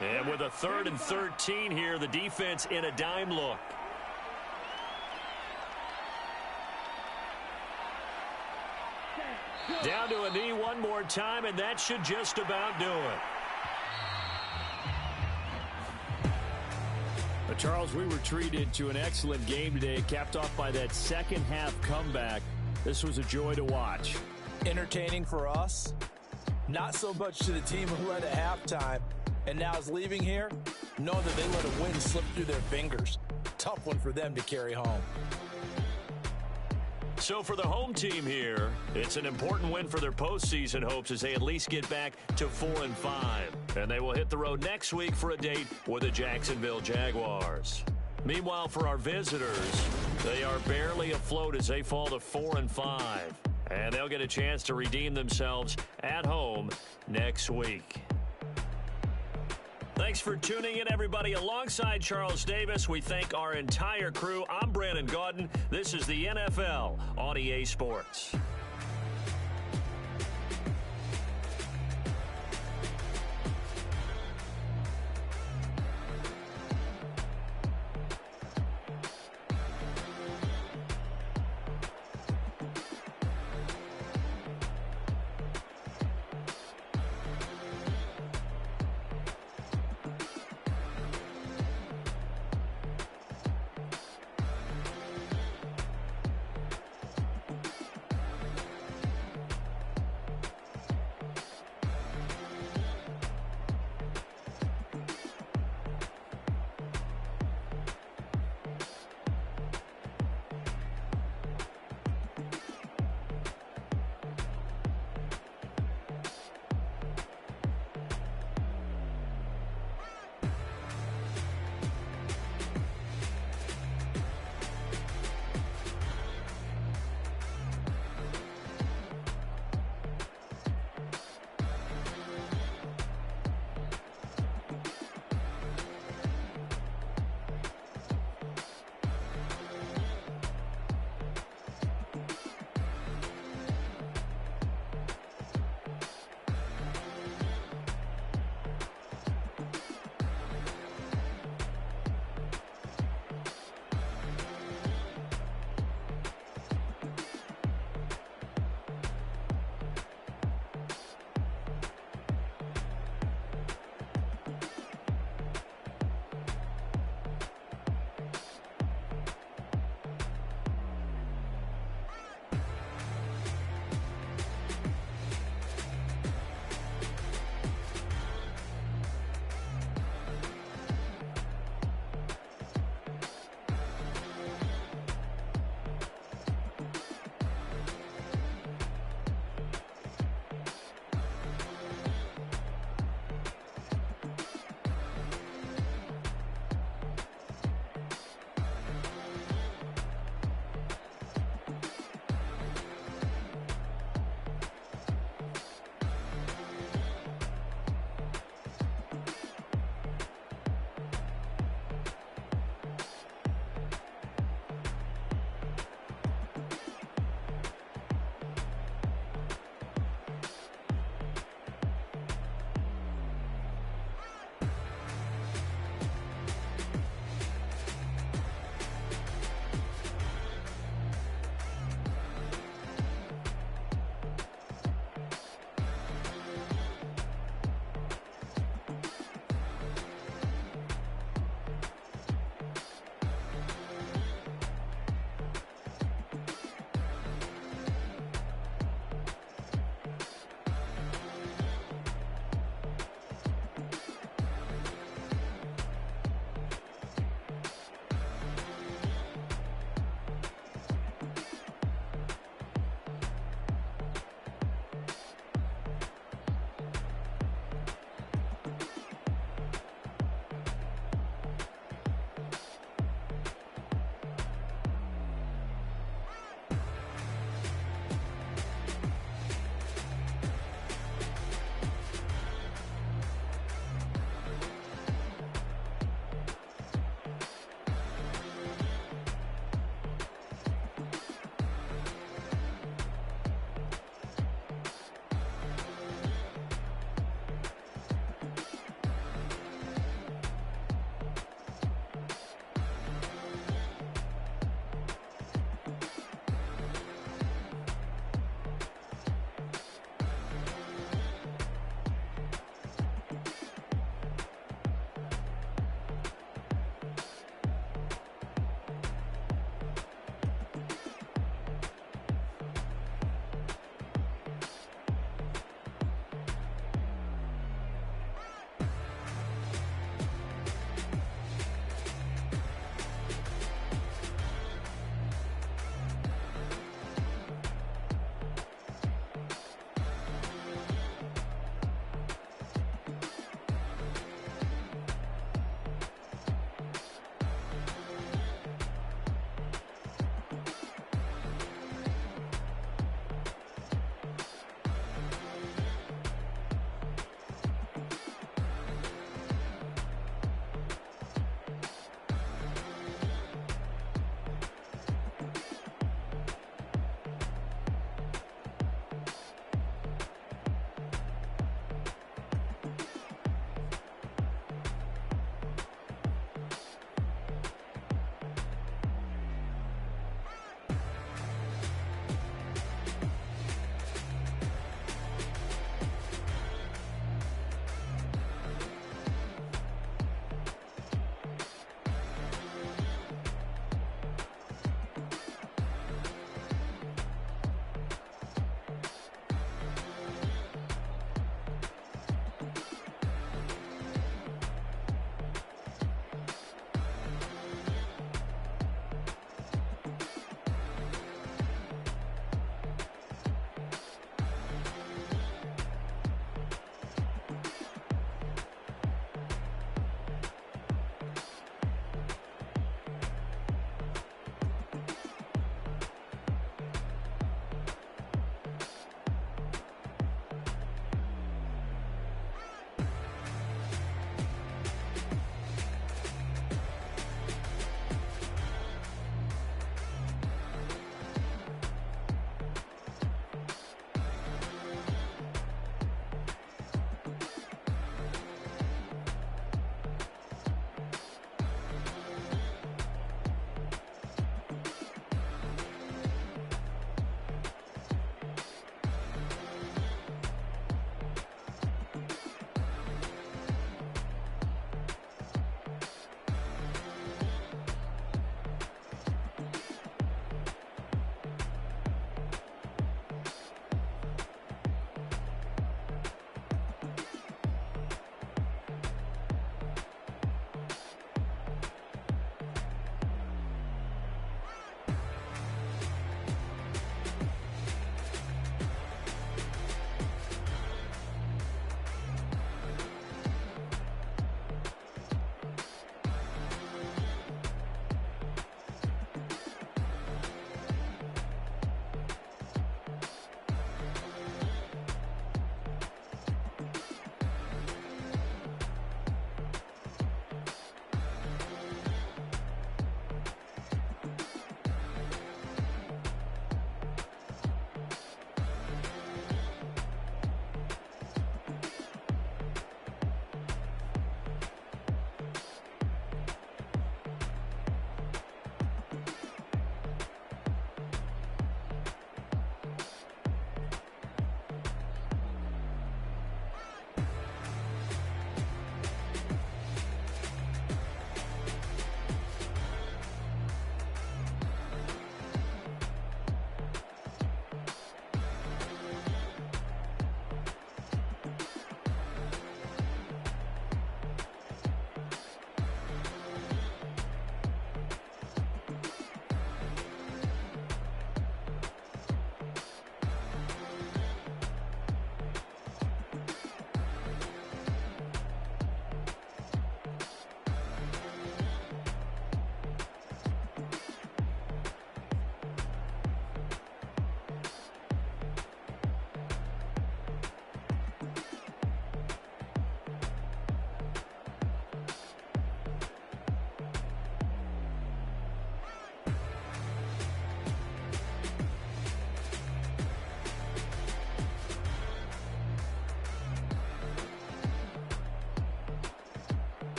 And with a 3rd and 13 here, the defense in a dime look. Down to a knee one more time, and that should just about do it. But Charles, we were treated to an excellent game today, capped off by that second half comeback. This was a joy to watch. Entertaining for us, not so much to the team who led at halftime and now is leaving here. Know that they let a win slip through their fingers. Tough one for them to carry home. So for the home team here, it's an important win for their postseason hopes as they at least get back to 4-5. And they will hit the road next week for a date with the Jacksonville Jaguars. Meanwhile, for our visitors, they are barely afloat as they fall to 4-5. And they'll get a chance to redeem themselves at home next week. Thanks for tuning in, everybody. Alongside Charles Davis, we thank our entire crew. I'm Brandon Gaudin. This is the NFL on EA Sports.